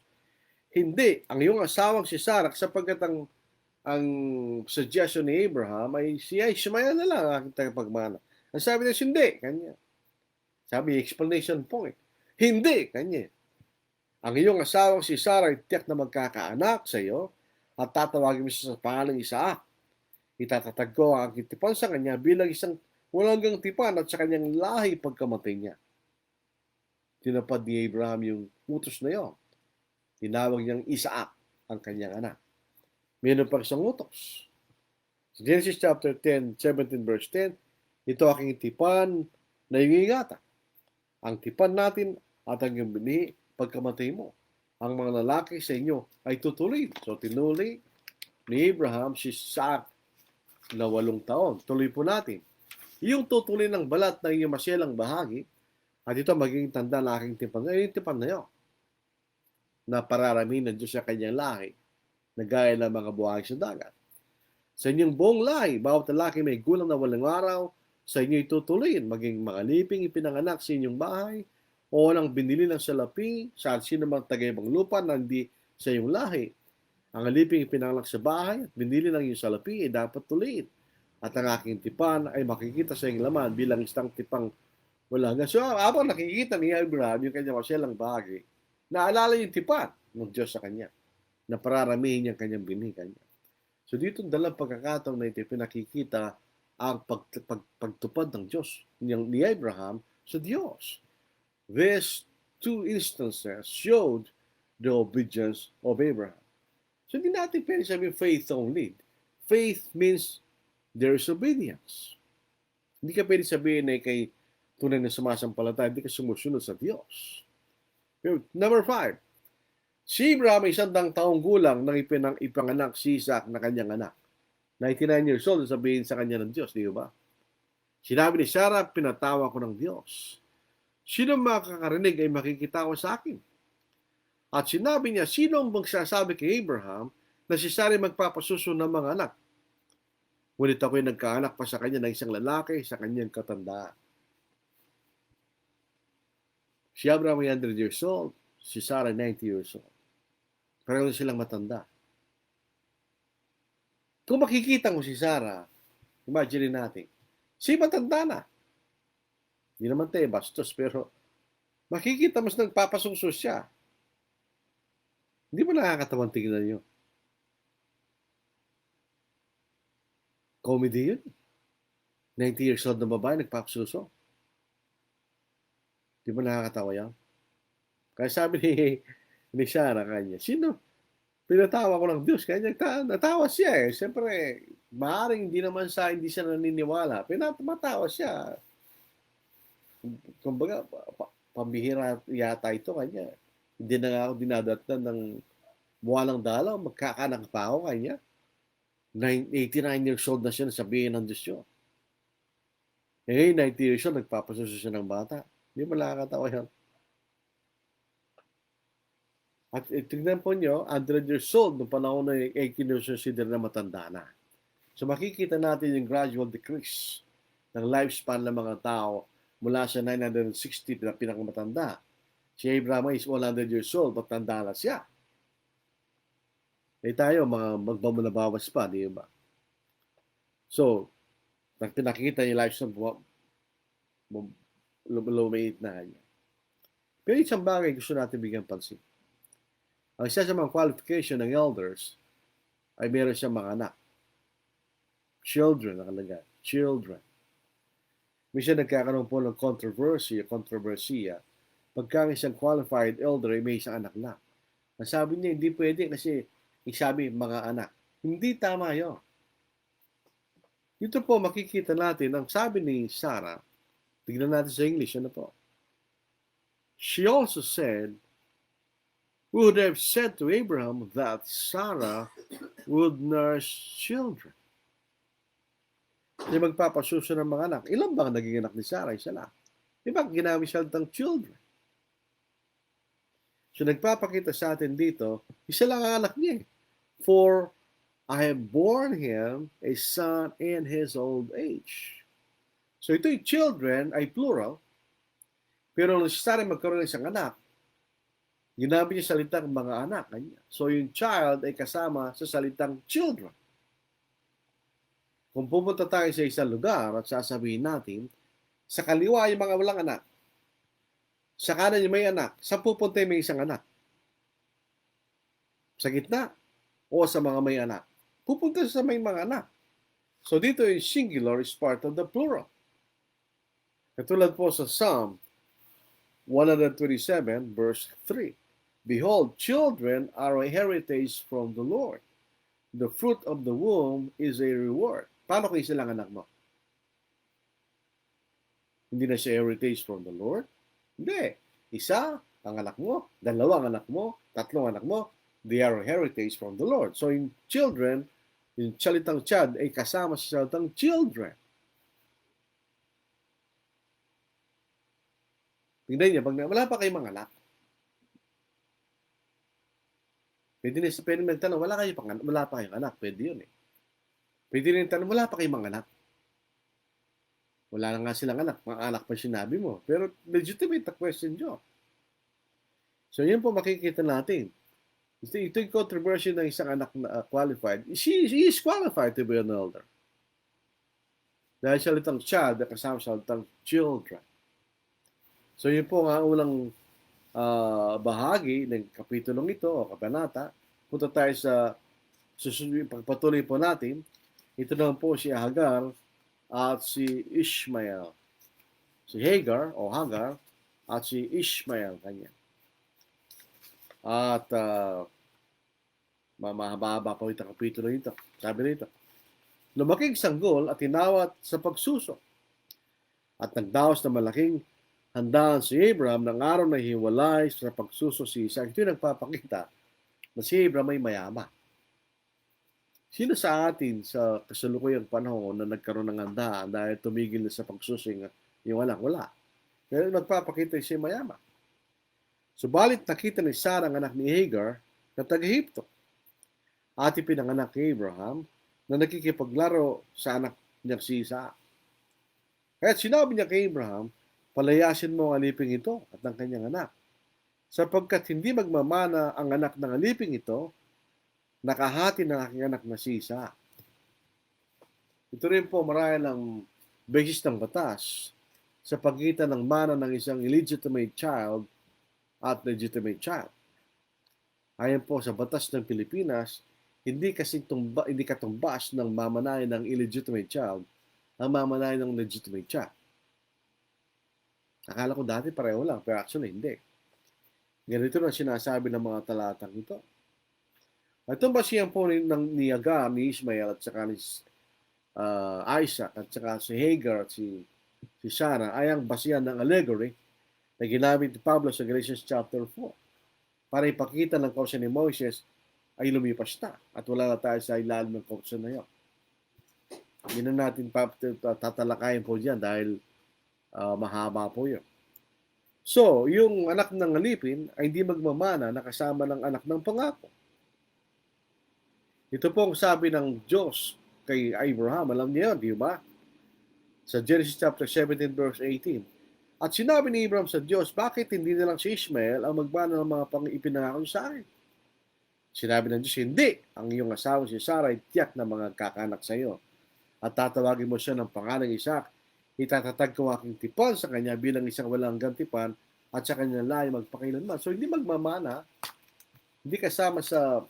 hindi ang iyong asawang si Sarah sapagkat ang suggestion ni Abraham ay si Ishmael na lang ang aking tagapagmana. Ang sabi niya, hindi, kanya. Sabi, explanation point. Hindi, kanya. Ang iyong asawang si Sarah ay tiyak na magkakaanak sa iyo at tatawagin mo siya sa pangalang Isaac. Itatatag ko ang aking tipan sa kanya bilang isang walang hanggang tipan at sa kanyang lahi pagkamatay niya. Tinapad ni Abraham yung utos na yon. Tinawag niyang Isaac ang kanyang anak. Mayroon pa isang utos. Sa Genesis chapter 10, 17 verse 10, ito aking tipan na ingingatan. Ang tipan natin at ang iyong bini pagkamatay mo. Ang mga lalaki sa inyo ay tutuloy. So tinuli ni Abraham si Isaac na 8 taon. Tuloy po natin. Yung tutuloy ng balat ng iyong masyalang bahagi, at ito magiging tanda na aking tipan. Ay, yung tipan na yun. Na pararamin ng Diyos sa kanyang lahi, na gaya ng mga buhay sa dagat. Sa inyong buong lahi, bawat lalaki may gulang na 8 araw, sa inyo itutuloyin, maging mga liping ipinanganak sa inyong bahay, o nang binili ng salapi, saan sino mang tagaybang lupa na hindi sa iyong lahi. Ang aliping ipinanganak sa bahay at binili ng iyong salapi ay dapat tuliin. At ang aking tipan ay makikita sa iyong laman bilang isang tipang wala nga. So, habang nakikita ni Abraham yung kanyang masyalang bahagi, naalala yung tipan ng Diyos sa kanya na pararamihin niyang kanyang binhi kanya. So, dito dalang pagkakataon na ito, pinakikita ang pagtupad ng Diyos ni Abraham sa Diyos. These 2 instances showed the obedience of Abraham. So, hindi natin pwede sabihin faith only. Faith means there is obedience. Hindi ka pwede sabihin na kay tunay na sumasampalataya, hindi ka sumusunod sa Diyos. Number 5, si Abraham ay 100 taong gulang nang ipanganak si Isaac na kanyang anak. 99 years old, sabihin sa kanya ng Diyos, di ba? Sinabi ni Sarah, pinatawa ko ng Diyos. Sino makakarinig ay makikitawa sa akin? At sinabi niya, sino ang magsasabi kay Abraham na si Sarah magpapasuso ng mga anak? Ngunit ako'y nagkaanak pa sa kanya ng isang lalaki sa kanyang katandaan. Si Abraham ay 100 years old, si Sarah 90 years old. Pareho silang matanda. Kung makikita mo si Sarah, imagine natin, si matanda na. Hindi naman tayo bastos, pero makikita mo nagpapasuso siya. Hindi mo nakakatawang tingnan yun. Comedy yun. 90 years old na babae, nagpapasuso. Di ba nakakatawa yan? Kaya sabi ni Sarah kanya, sino? Pinatawa ko ng Diyos. Kaya natawa siya eh. Siyempre, maaaring hindi siya naniniwala. Pinatawa siya. Kumbaga, pambihira yata ito kanya. Hindi na nga ako dinadatnan ng buwalang dalaw. Magkakanak pa ako kanya. 89 years old na siya, nasabihin ng Diyos yun. Eh, 90 years old, nagpapasuso siya ng bata. Hindi mo nakakatawa yan. At tignan po nyo, 100 years old, noong panahon na kinuconsider na matanda na. So makikita natin yung gradual decrease ng lifespan ng mga tao mula sa 960 na pinakamatanda. Si Abraham is 100 years old, matanda na siya. Eh tayo, mga magbabawas pa, di ba? So, pinakita yung lifespan, lumait na kanya. Pero isang bagay gusto natin bigyan pansin. Ang isa sa mga qualification ng elders ay meron siyang mga anak. Children, nakalagay. Children. Minsan nagkakaroon po ng kontrobersiya, pagka isang qualified elder ay may isang anak na. Ang sabi niya, hindi pwede kasi isabi mga anak. Hindi tama yun. Dito po makikita natin, ang sabi ni Sarah, tignan natin sa English, ano po? She also said, would have said to Abraham that Sarah would nurse children. Siya magpapasuso ng mga anak. Ilan bang naging anak ni Sarah? Isa lang. Di ba ginamit siya ng children? So nagpapakita sa atin dito, isa lang ang anak niya. For I have born him a son in his old age. So ito'y children ay plural, pero nung si Sarah magkaroon ng isang anak, ginamit niya salitang mga anak. So yung child ay kasama sa salitang children. Kung pupunta tayo sa isang lugar at sasabihin natin, sa kaliwa yung mga walang anak, sa kanan yung may anak, saan pupunta yung may isang anak? Sa gitna o sa mga may anak? Pupunta sa may mga anak. So dito yung singular is part of the plural. Katulad po sa Psalm 127 verse 3. Behold, children are a heritage from the Lord. The fruit of the womb is a reward. Paano kung isa lang anak mo? Hindi na siya heritage from the Lord? Hindi. Isa ang anak mo, dalawang anak mo, tatlong anak mo, they are a heritage from the Lord. So yung children, yung salitang child ay kasama sa salitang children. Tingnan niyo, wala pa kayong mga anak. Pwede magtanong, wala pa kayong anak. Pwede yun eh. Pwede rin tanong, wala pa kayong mga anak. Wala na nga silang anak. Mga anak pa sinabi mo. Pero legitimate na question nyo. So yun po makikita natin. Ito yung controversy ng isang anak na qualified. She is qualified to be an elder. Dahil siya litang child, kasama siya litang children. So yun po nga ulang bahagi ng kapitulong ito o kabanata. Punta tayo sa susunod, pagpatuloy po natin. Ito naman po si Hagar at si Ishmael. Si Hagar o Hagar at si Ishmael kanya. At mahaba po itong kapitulo ito. Sabi nito, lumaking sanggol at tinawat sa pagsuso. At nagdaos na malaking handaan si Abraham ng araw na hiwalay sa pagsuso si Isaac. Ito yung nagpapakita na si Abraham ay mayaman. Sino sa atin sa kasalukuyang panahon na nagkaroon ng handaan dahil tumigil na sa pagsusing yung anak? Wala. Pero nagpapakita siya mayaman. Subalit nakita ni Sarah ang anak ni Hagar na taga-Ehipto. At ipinanganak ni Abraham na nakikipaglaro sa anak niya si Isaac. Kaya sinabi niya kay Abraham, palayasin mo ang aliping ito at ang kanyang anak. Sapagkat hindi magmamana ang anak ng aliping ito, nakahati ng aking anak na si Isaac. Ito rin po marahil ang basis ng batas sa pagitan ng mana ng isang illegitimate child at legitimate child. Ayon po sa batas ng Pilipinas, hindi katumbas ng mamanayan ng illegitimate child ang mamanayan ng legitimate child. Akala ko dati pareho lang, pero actually hindi. Ganito na sinasabi ng mga talatang ito. Itong basihan po ni Hagar, ni Ishmael, at saka ni Isaac, at saka si Hagar, at si Sarah, ay ang basihan ng allegory na ginamit ni Pablo sa Galatians chapter 4 para ipakita ng kausa ni Moses ay lumipas na at wala na tayo sa ilalim ng kausa na yun. Hindi na natin tatalakayin po dyan dahil mahaba po yun. So, yung anak ng alipin ay hindi magmamana na kasama ng anak ng pangako. Ito po ang sabi ng Diyos kay Abraham. Alam niyo yun, di ba? Sa Genesis chapter 17 verse 18. At sinabi ni Abraham sa Diyos, bakit hindi na lang si Ishmael ang magmana ng mga ipinangako sa akin? Sinabi ng Diyos, hindi. Ang iyong asawa si Sarah ay tiyak na mga kakanak sa iyo. At tatawagin mo siya ng pangalang Isaac. Itatatag ko aking tipan sa kanya bilang isang walang gantipan at sa kanya layo magpakailanman. So hindi magmamana, hindi kasama sa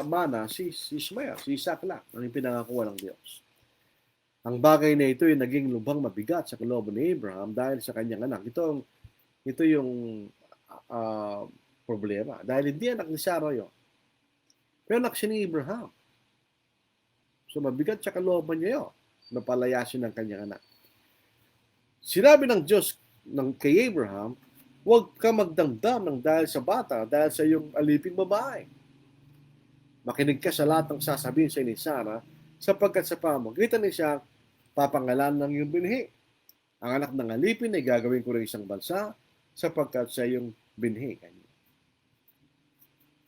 mana si Ishmael, si Isaac lang, ang ipinangakuha ng Diyos. Ang bagay na ito ay naging lubhang mabigat sa kalooban ni Abraham dahil sa kanyang anak. Ito yung problema. Dahil hindi anak ni Sarah yun. Pero anak siya ni Abraham. So mabigat sa kalooban niya yun na palayasin ng kanyang anak. Sinabi ng Diyos kay Abraham, huwag ka magdamdam ng dahil sa bata, dahil sa iyong aliping babae. Makinig ka sa lahat ng sasabihin sa ni Sarah, sapagkat sa pamamagitan ni siya, papangalan ng iyong binhi. Ang anak ng alipin ay gagawin ko ng isang bansa, sapagkat siya yung binhi.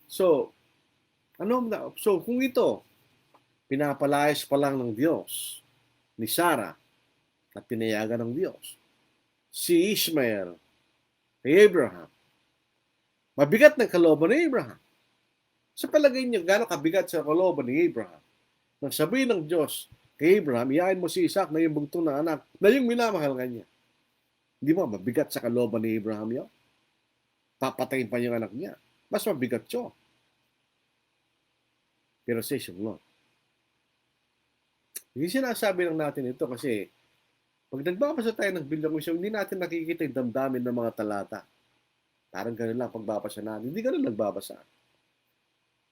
So, so kung ito, pinapalayas pa lang ng Diyos ni Sarah at pinayagan ng Diyos, si Ishmael kay Abraham, mabigat ng kalooban ni Abraham. Sa palagay niyo, gano'ng kabigat sa kalooban ni Abraham? Nang sabihin ng Diyos kay Abraham, iyain mo si Isaac na yung bugtong na anak, na yung minamahal kanya. Hindi mo, mabigat sa kalooban ni Abraham yun? Papatayin pa yung anak niya. Mas mabigat yun. Pero says yung Lord. Hindi sinasabi lang natin ito kasi pag nagbabasa tayo ng Biblia, hindi natin nakikita yung damdamin ng mga talata. Parang gano'n lang pagbabasa natin. Hindi gano'n nagbabasa.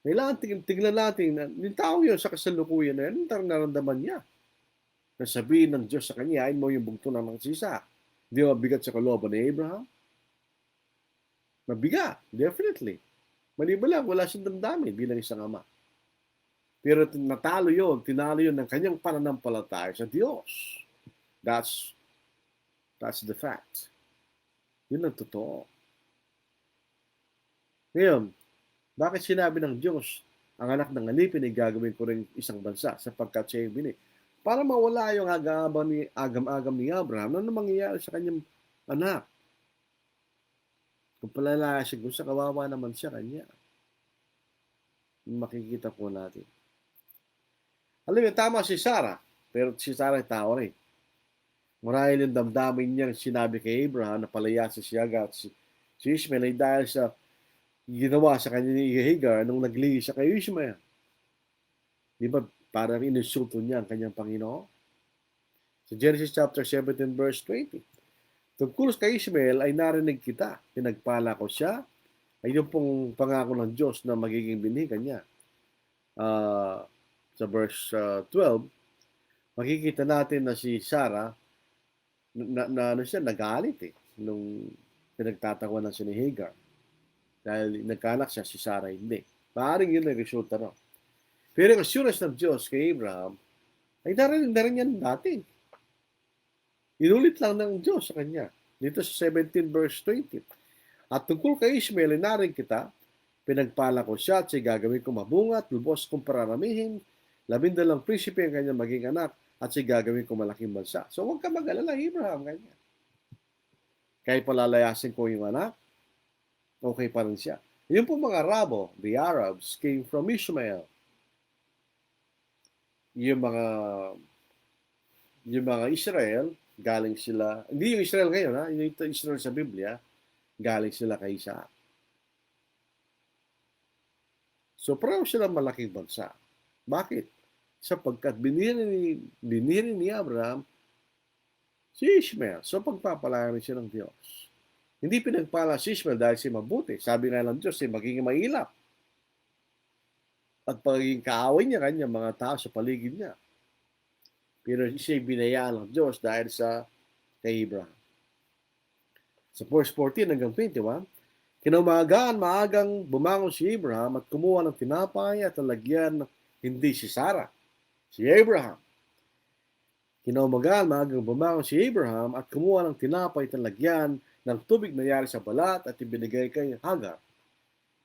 Kailangan tignan natin na yung tao yun sa kasalukuyan na yun, ang naramdaman niya. Na sabihin ng Diyos sa kanya, ayin mo yung bugto ng mga sisa. Hindi mabigat sa kalooban ni Abraham? Mabigat, definitely. Maliban lang, wala siyang damdamin bilang isang ama. Pero tinalo yun ng kanyang pananampalataya sa Diyos. That's the fact. Yun ang totoo. Ngayon, bakit sinabi ng Diyos, ang anak ng alipin ay gagawin ko rin isang bansa sapagkat siya yung binhi? Para mawala yung agam-agam ni Abraham, ano mangyayari sa kanyang anak? Kung palalayasin kung sa kawawa naman siya kanya. Makikita po natin. Alam niyo, tama si Sarah, pero si Sarah ay tao rin. Marahil yung damdamin niya sinabi kay Abraham na palayasin siya at si Ishmael ay dahil sa ginawa sa kanya ni Hagar nung naglihi siya kay Ishmael. Di ba parang ininsulto niya ang kanyang Panginoon? Sa Genesis chapter 17 verse 20. Tungkol kay Ishmael ay narinig kita, pinagpala ko siya, ay yung pong pangako ng Diyos na magiging binhi kanya. Sa verse 12, makikita natin na si Sarah nagalit nung pinagtatawanan siya ni Hagar. Dahil nagkaanak siya, si Sarah hindi. Maaring yun ang resulta no. Pero ang assurance ng Diyos kay Abraham, ay narinig na rin yan dati. Inulit lang ng Diyos sa kanya. Dito sa 17 verse 20. At tungkol kay Ishmael, narinig kita, pinagpala ko siya at siya gagawin ko mabungat, lubos kong pararamihin, 12 prinsipe ang kanyang maging anak, at siya gagawin ko malaking bansa. So huwag ka mag-alala, Abraham, ganyan. Kahit palalayasin ko yung anak, okay pa rin siya. Yung po mga Arabo, the Arabs, came from Ishmael. Yung mga Israel, galing sila, hindi yung Israel ngayon, ha? Yung Israel sa Biblia, galing sila kay Isaac. So, pareho silang malaking bansa. Bakit? Sapagkat biniri ni Abraham si Ishmael. So, pagpapalayan siya ng Diyos. Hindi pinagpala si Ishmael dahil siya mabuti. Sabi nga ng Diyos, magiging mailap. At pagiging kaaway niya kanya mga tao sa paligid niya. Pero siya'y binayaan ng Diyos dahil sa kay Abraham. Sa verse 14 hanggang 21, kinaumagaan maagang bumangon si Abraham at kumuha ng tinapay at lalagyan hindi si Sarah, si Abraham. Kinaumagaan maagang bumangon si Abraham at kumuha ng tinapay at lalagyan ng tubig na yari sa balat at ibinigay kay Hagar.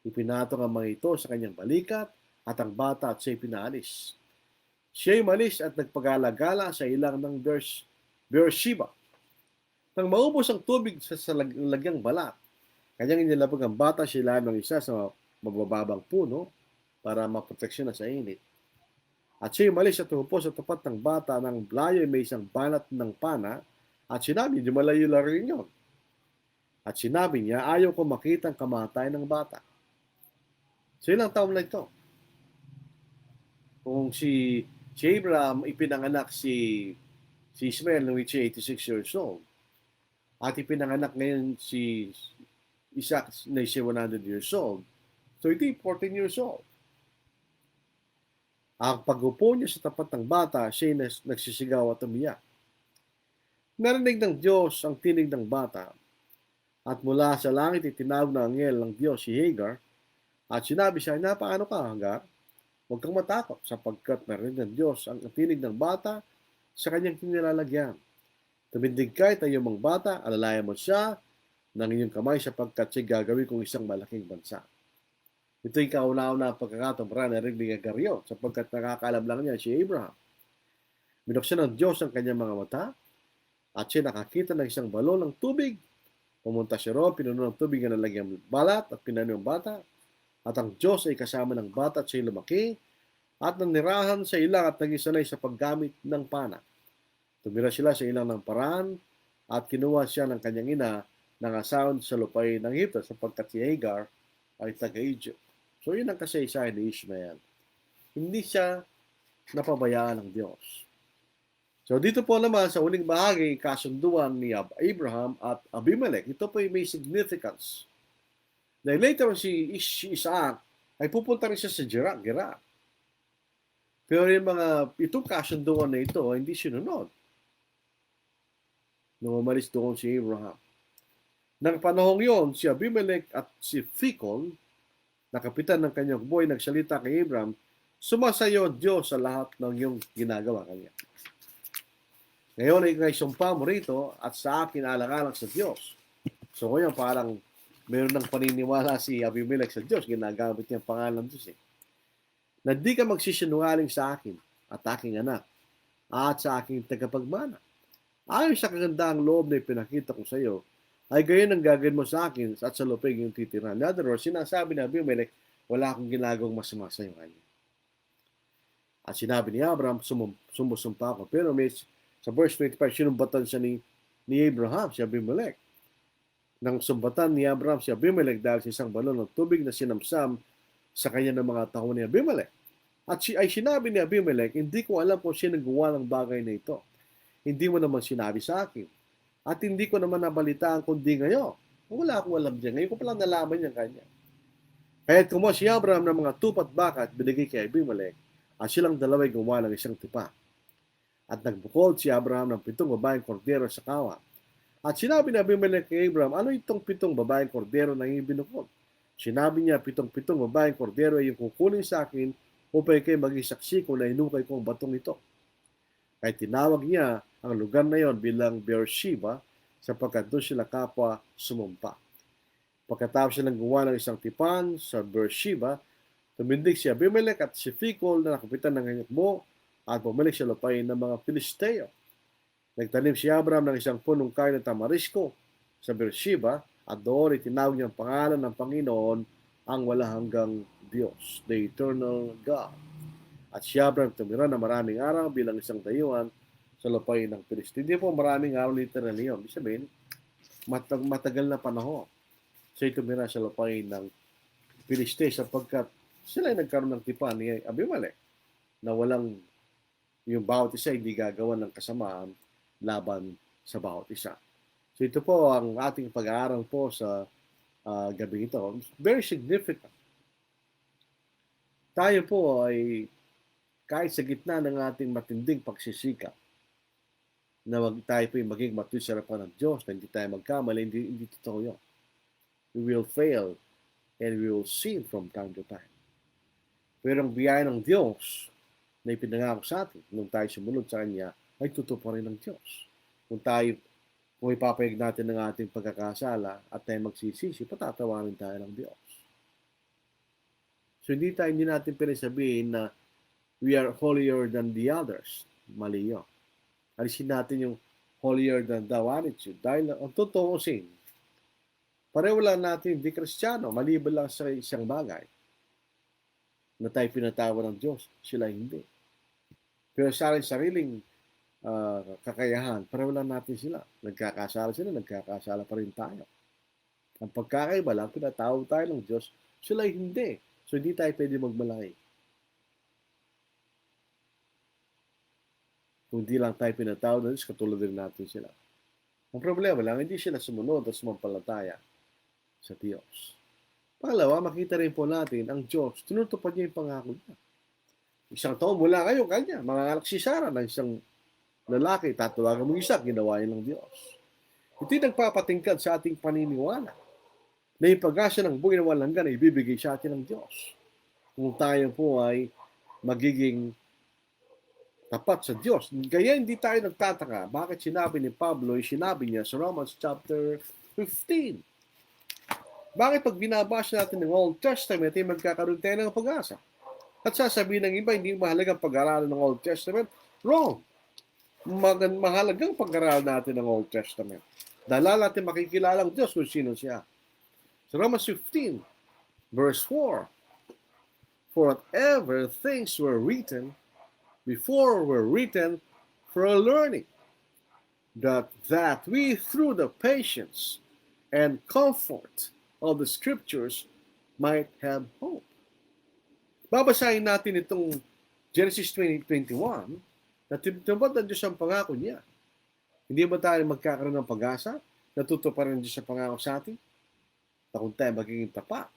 Ipinatong ang mga ito sa kanyang balikat at ang bata at siya'y pinaalis. Siya'y malis at nagpagala-gala sa ilang ng Beersheba. Nang maubos ang tubig sa lagyang balat, kanyang inilabag ang bata sa ilalim ng isa sa mabababang puno para maproteksyon na sa init. At siya'y malis at umupo sa tapat ng bata ng layo ay may isang banat ng pana at sinabi, di malayo lang rin yun. At sinabi niya, ayaw ko makita ang kamatayan ng bata. So ilang taon na ito? Kung si Abraham ipinanganak si Ishmael nung 86 years old at ipinanganak ngayon si Isaac na siya 100 years old, so ito 14 years old. Ang pag-upo niya sa tapat ng bata, siya nagsisigaw at umiyak. Narinig ng Diyos ang tinig ng bata at mula sa langit itinawag ng anghel ng Diyos si Hagar at sinabi siya, napaano ka, Hagar? Huwag kang matakot sapagkat narinig ng Diyos ang tinig ng bata sa kanyang kinilalagyan. Tumindig ka at iyong mga bata, alalayan mo siya ng inyong kamay sapagkat siya gagawin kong isang malaking bansa. Ito'y kauna-una ang pagkakataon para narinig ni Agaryo sapagkat nakakaalam lang niya si Abraham. Binuksan ng Diyos ang kanyang mga mata at siya nakakita ng isang balon ng tubig. Pumunta siya roon, pinuno ng tubig na nalagyan balat at pinano yung bata. At ang Diyos ay kasama ng bata at siya'y lumaki at nanirahan sa ilang at naging sanay sa paggamit ng pana. Tumira sila sa ilang ng paraan at kinuha siya ng kanyang ina ng asawa sa lupay ng Egypt sapagkat si Hagar ay taga-Egypt. So yun ang kasaysayan ni Ishmael. Hindi siya napabayaan ng Diyos. So dito po naman sa uling bahagi, kasunduan ni Abraham at Abimelech. Ito po may significance. Dahil later si Isaac ay pupunta rin siya sa Gerar. Pero yung itong kasunduan na ito, hindi sinunod. Nung umalis doon si Abraham. Nang panahong yon, si Abimelech at si Phicol, na kapitan ng kanyang buhay, nagsalita kay Abraham, sumasayo Diyos sa lahat ng iyong ginagawa kanya. Ngayon ay naisumpa mo rito at sa akin alang-alang sa Diyos. So ngayon parang meron ng paniniwala si Abimelech sa Diyos, ginagamit niya ang pangalan ng Diyos na di ka magsisinungaling sa akin at aking anak at sa aking tagapagmana. Ayon sa kagandang loob na ipinakita ko sa iyo, ay gayon ang gagawin mo sa akin at sa lupig yung titirahan. In other words, sinasabi ni Abimelech, wala akong ginagawang masama sa iyo kanya. At sinabi ni Abraham, sumusumpa ako. Pero sa verse 25, sinumbatan siya ni Abraham, si Abimelech. Nang sumbatan ni Abraham si Abimelech dahil sa isang balon ng tubig na sinamsam sa kanya ng mga tao ni Abimelech. At ay sinabi ni Abimelech, hindi ko alam kung sino nagawa ng bagay na ito. Hindi mo naman sinabi sa akin. At hindi ko naman nabalitaan kundi ngayon. Wala akong alam diyan. Ngayon ko palang nalaman niya kanya. Kaya't kumuha si Abraham ng mga tupat baka at binigay kay Abimelech at silang dalaway gumawa ng isang tipa. At nagbukod si Abraham ng 7 babaeng kordero sa kawa. At sinabi ni Abimelech kay Abraham, ano itong 7 babaeng kordero na iyong binukod? Sinabi niya, 7 babaeng kordero ay yung kukunin sa akin upang kayo maging saksi kung nainukay ko ang batong ito. Kaya tinawag niya ang lugar na yon bilang Beersheba sapagkat doon sila kapwa sumumpa. Pagkatapos silang gumawa ng isang tipan sa Beersheba, tumindig si Abimelech at si Phicol na nakapitan ng hanyakbo at bumalik sa lupain ng mga Filisteo. Nagtanim si Abraham ng isang punong kahoy ng tamarisko sa Beersheba at doon itinawag niya ang pangalan ng Panginoon ang wala hanggang Diyos, the eternal God. At si Abraham tumira na maraming araw bilang isang dayuhan sa lupain ng Filisteo. Hindi po maraming araw literally yun. Ibig sabihin, matagal na panahon. Siya tumira sa lupain ng Filisteo sapagkat sila ay nagkaroon ng tipan ni Abimelech na walang yung bawat isa hindi gagawa ng kasamaan laban sa bawat isa. So ito po ang ating pag-aaral po sa gabi ito. Very significant. Tayo po ay kahit sa gitna ng ating matinding pagsisikap na tayo po yung maging matuwid sa harapan ng Diyos, na hindi tayo magkamali, hindi totoo yun. We will fail and we will sin from time to time. Pero ang biyaya ng Diyos na ipinangako sa atin nung tayo sumunod sa Kanya ay tutuparin ng Diyos. Kung ipapayag natin ng ating pagkakasala at tayo magsisisi, patatawarin tayo ng Diyos. So hindi natin pinasabihin na we are holier than the others. Mali yun. Alisin natin yung holier than thou attitude. Dahil ang totoo pareho lang natin hindi Kristiyano, maliban lang sa isang bagay na tayo pinatawa ng Diyos. Sila hindi. Pero sa sariling kakayahan, pareho lang natin sila. Nagkakasala pa rin tayo. Ang pagkakaiba lang, pinatawag tayo ng Diyos, sila hindi. So hindi tayo pwede magmalaki. Kung di lang tayo pinatawag ng Diyos, katulad din natin sila. Ang problema lang, hindi sila sumunod at sumampalataya sa Diyos. Pangalawa, makita rin po natin ang Diyos, tinutupad niya yung pangako niya. Isang taon mula kayo, kanya, mga anak si Sarah ng isang lalaki, tatawagan mo isa, ginawa niya ng Diyos. Ito'y nagpapatingkad sa ating paniniwala na yung pag-asa ng buhay na walang ganay, ibibigay sa atin ng Diyos. Kung tayo po ay magiging tapat sa Diyos. Kaya hindi tayo nagtataka bakit sinabi ni Pablo, sinabi niya sa Romans chapter 15. Bakit pag binabasa natin ng Old Testament, ay magkakaroon tayo ng pag-asa? At sasabihin ng iba, hindi mahalagang pag-aralan ng Old Testament. Wrong. Mahalagang pag-aralan natin ng Old Testament. Dahil natin makikilala ang Diyos kung sino siya. Sa Romans 15, verse 4, for whatever things were written before were written for a learning, that we through the patience and comfort of the Scriptures might have hope. Babasahin natin itong Genesis 20:21 na tinupad ng Diyos ang pangako niya. Hindi ba tayo magkakaroon ng pag-asa? Natutuparan ng Diyos ang pangako sa atin? Na kung tayo magiging tapat,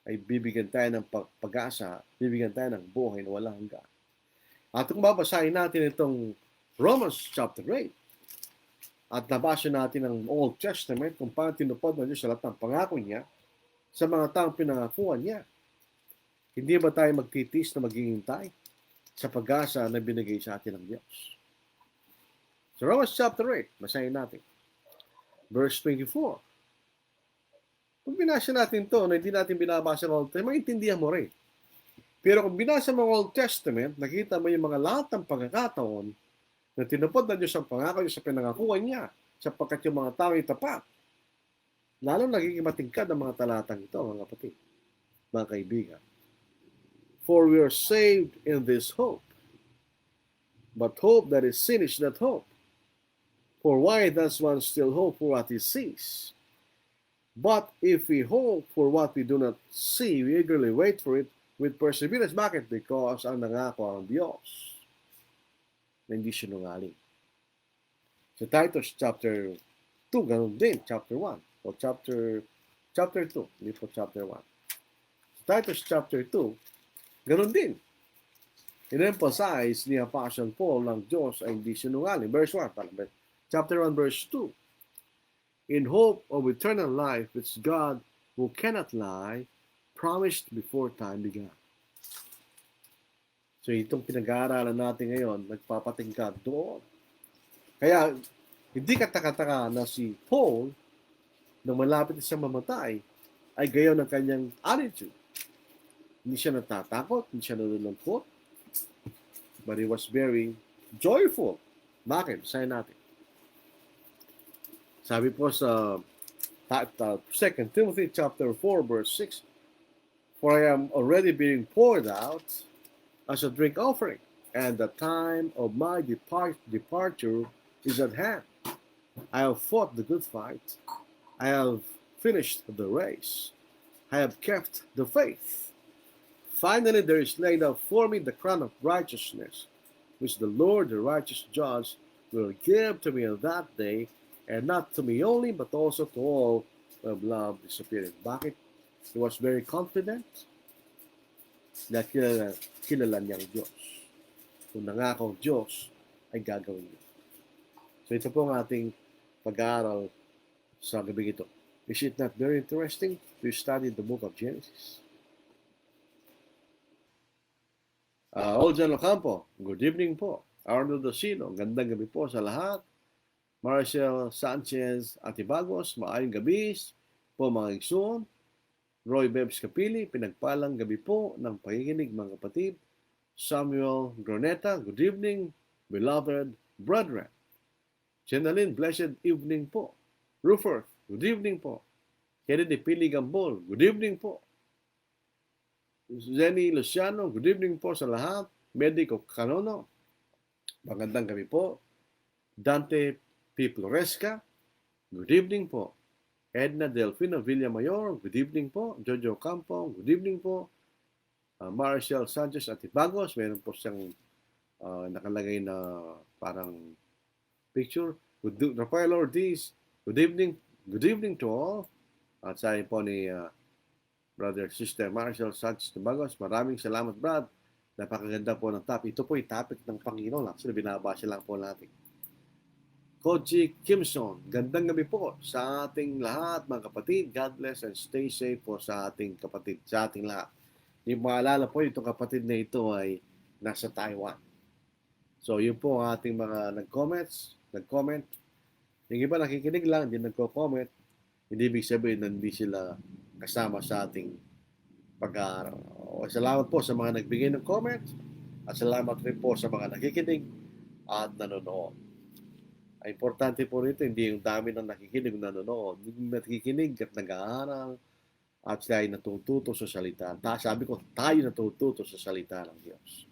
ay bibigyan tayo ng pag-asa, bibigyan tayo ng buhay na walang hanggan. At kung babasahin natin itong Romans chapter 8, at nabasa natin ang Old Testament kung paano tinupad ng Diyos sa lahat ng pangako niya sa mga taong pinangakuan niya, hindi ba tayo magtitis na maghihintay sa pag-asa na binigay sa atin ng Diyos? Sa Romans chapter 8, basahin natin. Verse 24. Kung binasa natin to na hindi natin binabasa ng Old Testament, maintindihan mo rin. Pero kung binasa mo ang Old Testament, nakita mo yung mga lahat ng pagkakataon na tinupad na Diyos ang pangako niya sa pinangakuan niya sapagkat yung mga tao ay tapat. Lalo nagiging matingkad ang mga talatang ito, mga kapatid, mga kaibigan. For we are saved in this hope. But hope that is seen is not hope. For why does one still hope for what he sees? But if we hope for what we do not see, we eagerly wait for it with perseverance. Bakit? Because ang nangako ang Diyos na hindi sinungaling. Sa Titus chapter 2, ganun din, chapter 1. O chapter 2, hindi po chapter 1. Sa Titus chapter 2, ganun din. In-emphasize ni Apostle Paul ng Diyos ay hindi sinungaling. Verse 1, chapter 1, verse 2. In hope of eternal life, which God, who cannot lie, promised before time began. So itong pinag-aaralan natin ngayon, nagpapatingkad doon. Kaya, hindi kataka-taka na si Paul, nang malapit na siya mamatay, ay gayon ang kanyang attitude. Hindi siya natatakot, hindi siya nalulungkot, but he was very joyful. Bakit? Basahin natin. Sabi po sa 2 Timothy chapter 4, verse 6, for I am already being poured out as a drink offering, and the time of my departure is at hand. I have fought the good fight. I have finished the race. I have kept the faith. Finally, there is laid up for me the crown of righteousness, which the Lord, the righteous judge, will give to me on that day, and not to me only, but also to all who have loved His appearing. Bakit? He was very confident na kilala niya ang Diyos. Kung nangako ang Diyos, ay gagawin niya. So ito po ang ating pag-aaral sa gabi ito. Is it not very interesting to study the book of Genesis? Oljan Ocampo, good evening po. Arnold Dosino, gandang gabi po sa lahat. Marcel Sanchez Atibagos, maayong gabi po mga igsoon. Roy Bebs Capili, pinagpalang gabi po ng pakikinig mga kapatid. Samuel Groneta, good evening, beloved brethren. Jenalyn, blessed evening po. Ruffer, good evening po. Kennedy Pili Gambol, good evening po. Zenny Luciano, good evening po sa lahat. Medico Canono, magandang gabi po. Dante P. Floresca, good evening po. Edna Delfino Villamayor, good evening po. Jojo Campo, good evening po. Marcel Sanchez Atibagos, meron po siyang nakalagay na parang picture. Rafael Ortiz, good evening to all. At sabi po ni Brother Sister Marcel Sanchez Atibagos, maraming salamat Brad. Napakaganda po ng topic. Ito po yung topic ng Panginoon. Actually, binabasa lang po natin. Koji Kimson, gandang gabi po sa ating lahat mga kapatid. God bless and stay safe po sa ating kapatid, sa ating lahat. Yung maalala po, itong kapatid na ito ay nasa Taiwan. So, yun po ang ating mga nag-comment. Yung iba nakikinig lang, hindi nagko-comment. Hindi ibig sabihin na hindi sila kasama sa ating pag-aaral. Salamat po sa mga nagbigay ng comment at salamat rin po sa mga nakikinig at nanonood. Ang importante po rito, hindi yung dami ng nakikinig at nanonood. Yung nakikinig at nag-aaral at sila ay natututo sa salita. Sabi ko, tayo natututo sa salita ng Diyos.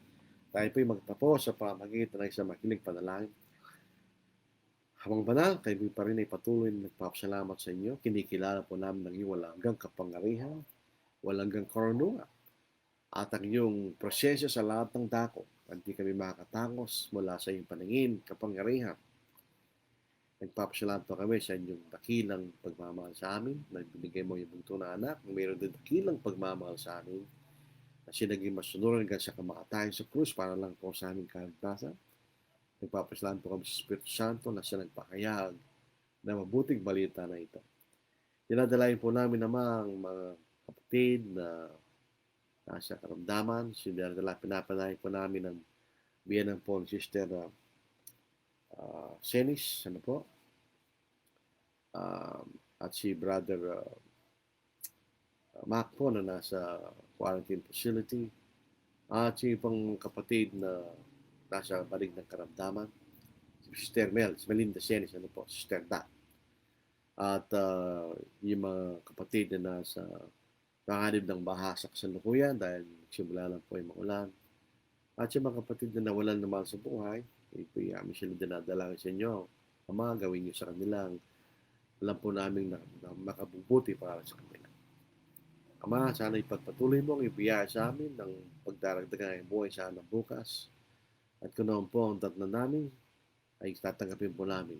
Tayo po'y magtapos sa pamagitan ng isang makinig panalangin. Habang banal, kayo pa rin ay patuloy na nagpapasalamat sa inyo. Kinikilala po namin ng iyong walang hanggang kapangyarihan, walang hanggang karunungan, at ang iyong presensya sa lahat ng dako. Hindi kami makakatangos mula sa iyong paningin, kapangyarihan. Nagpapasalamat po kami sa inyong dakilang pagmamahal sa amin. Nagbibigay mo yung bunto na anak. Mayroon din dakilang pagmamahal sa amin na sinaging masunuran hanggang sa kamatayan sa krus para lang po sa aming kaligtasan. Nagpapasalamat po kami sa Espiritu Santo na siya nagpahayag na mabuting balita na ito. Dinadalain po namin namang mga kapatid na nasa karamdaman. Pinapanahin po namin ang biyanang po ng Sister Senis, ano po? At si Brother Mac po na nasa quarantine facility. At si ibang kapatid na nasa balig ng karamdaman. Si Sister Melinda Senis, ano po? Sister Da. At yung mga kapatid na nasa panganib ng baha sa kasalukuyan dahil simula lang po ay maulan. At yung mga kapatid na nawalan naman sa buhay, kami sila dinadalangin sa inyo. Ama, gawin niyo sa kanilang alam po namin na makabubuti para sa kanila. Ama, sana ipagpatuloy mo ang ibiyaya sa amin ng pagdaragdagan ng buhay sa amin bukas. At kung naman po ang tatna namin, ay tatanggapin po namin.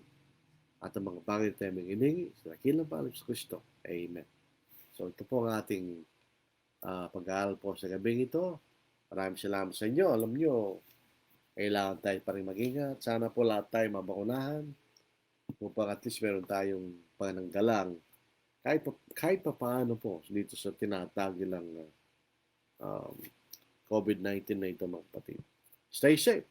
At ang mga bagay na tayo iningi, sa dakilang pangalan sa Kristo. Amen. So ito po ang ating pag-aaral po sa gabing ito. Maraming salamat sa inyo. Alam nyo, kailangan tayo pa rin mag-ingat. Sana po lahat tayo mabakunahan upang at least meron tayong pananggalang kahit pa paano po dito sa tinatawag nilang COVID-19 na ito mga kapatid. Stay safe.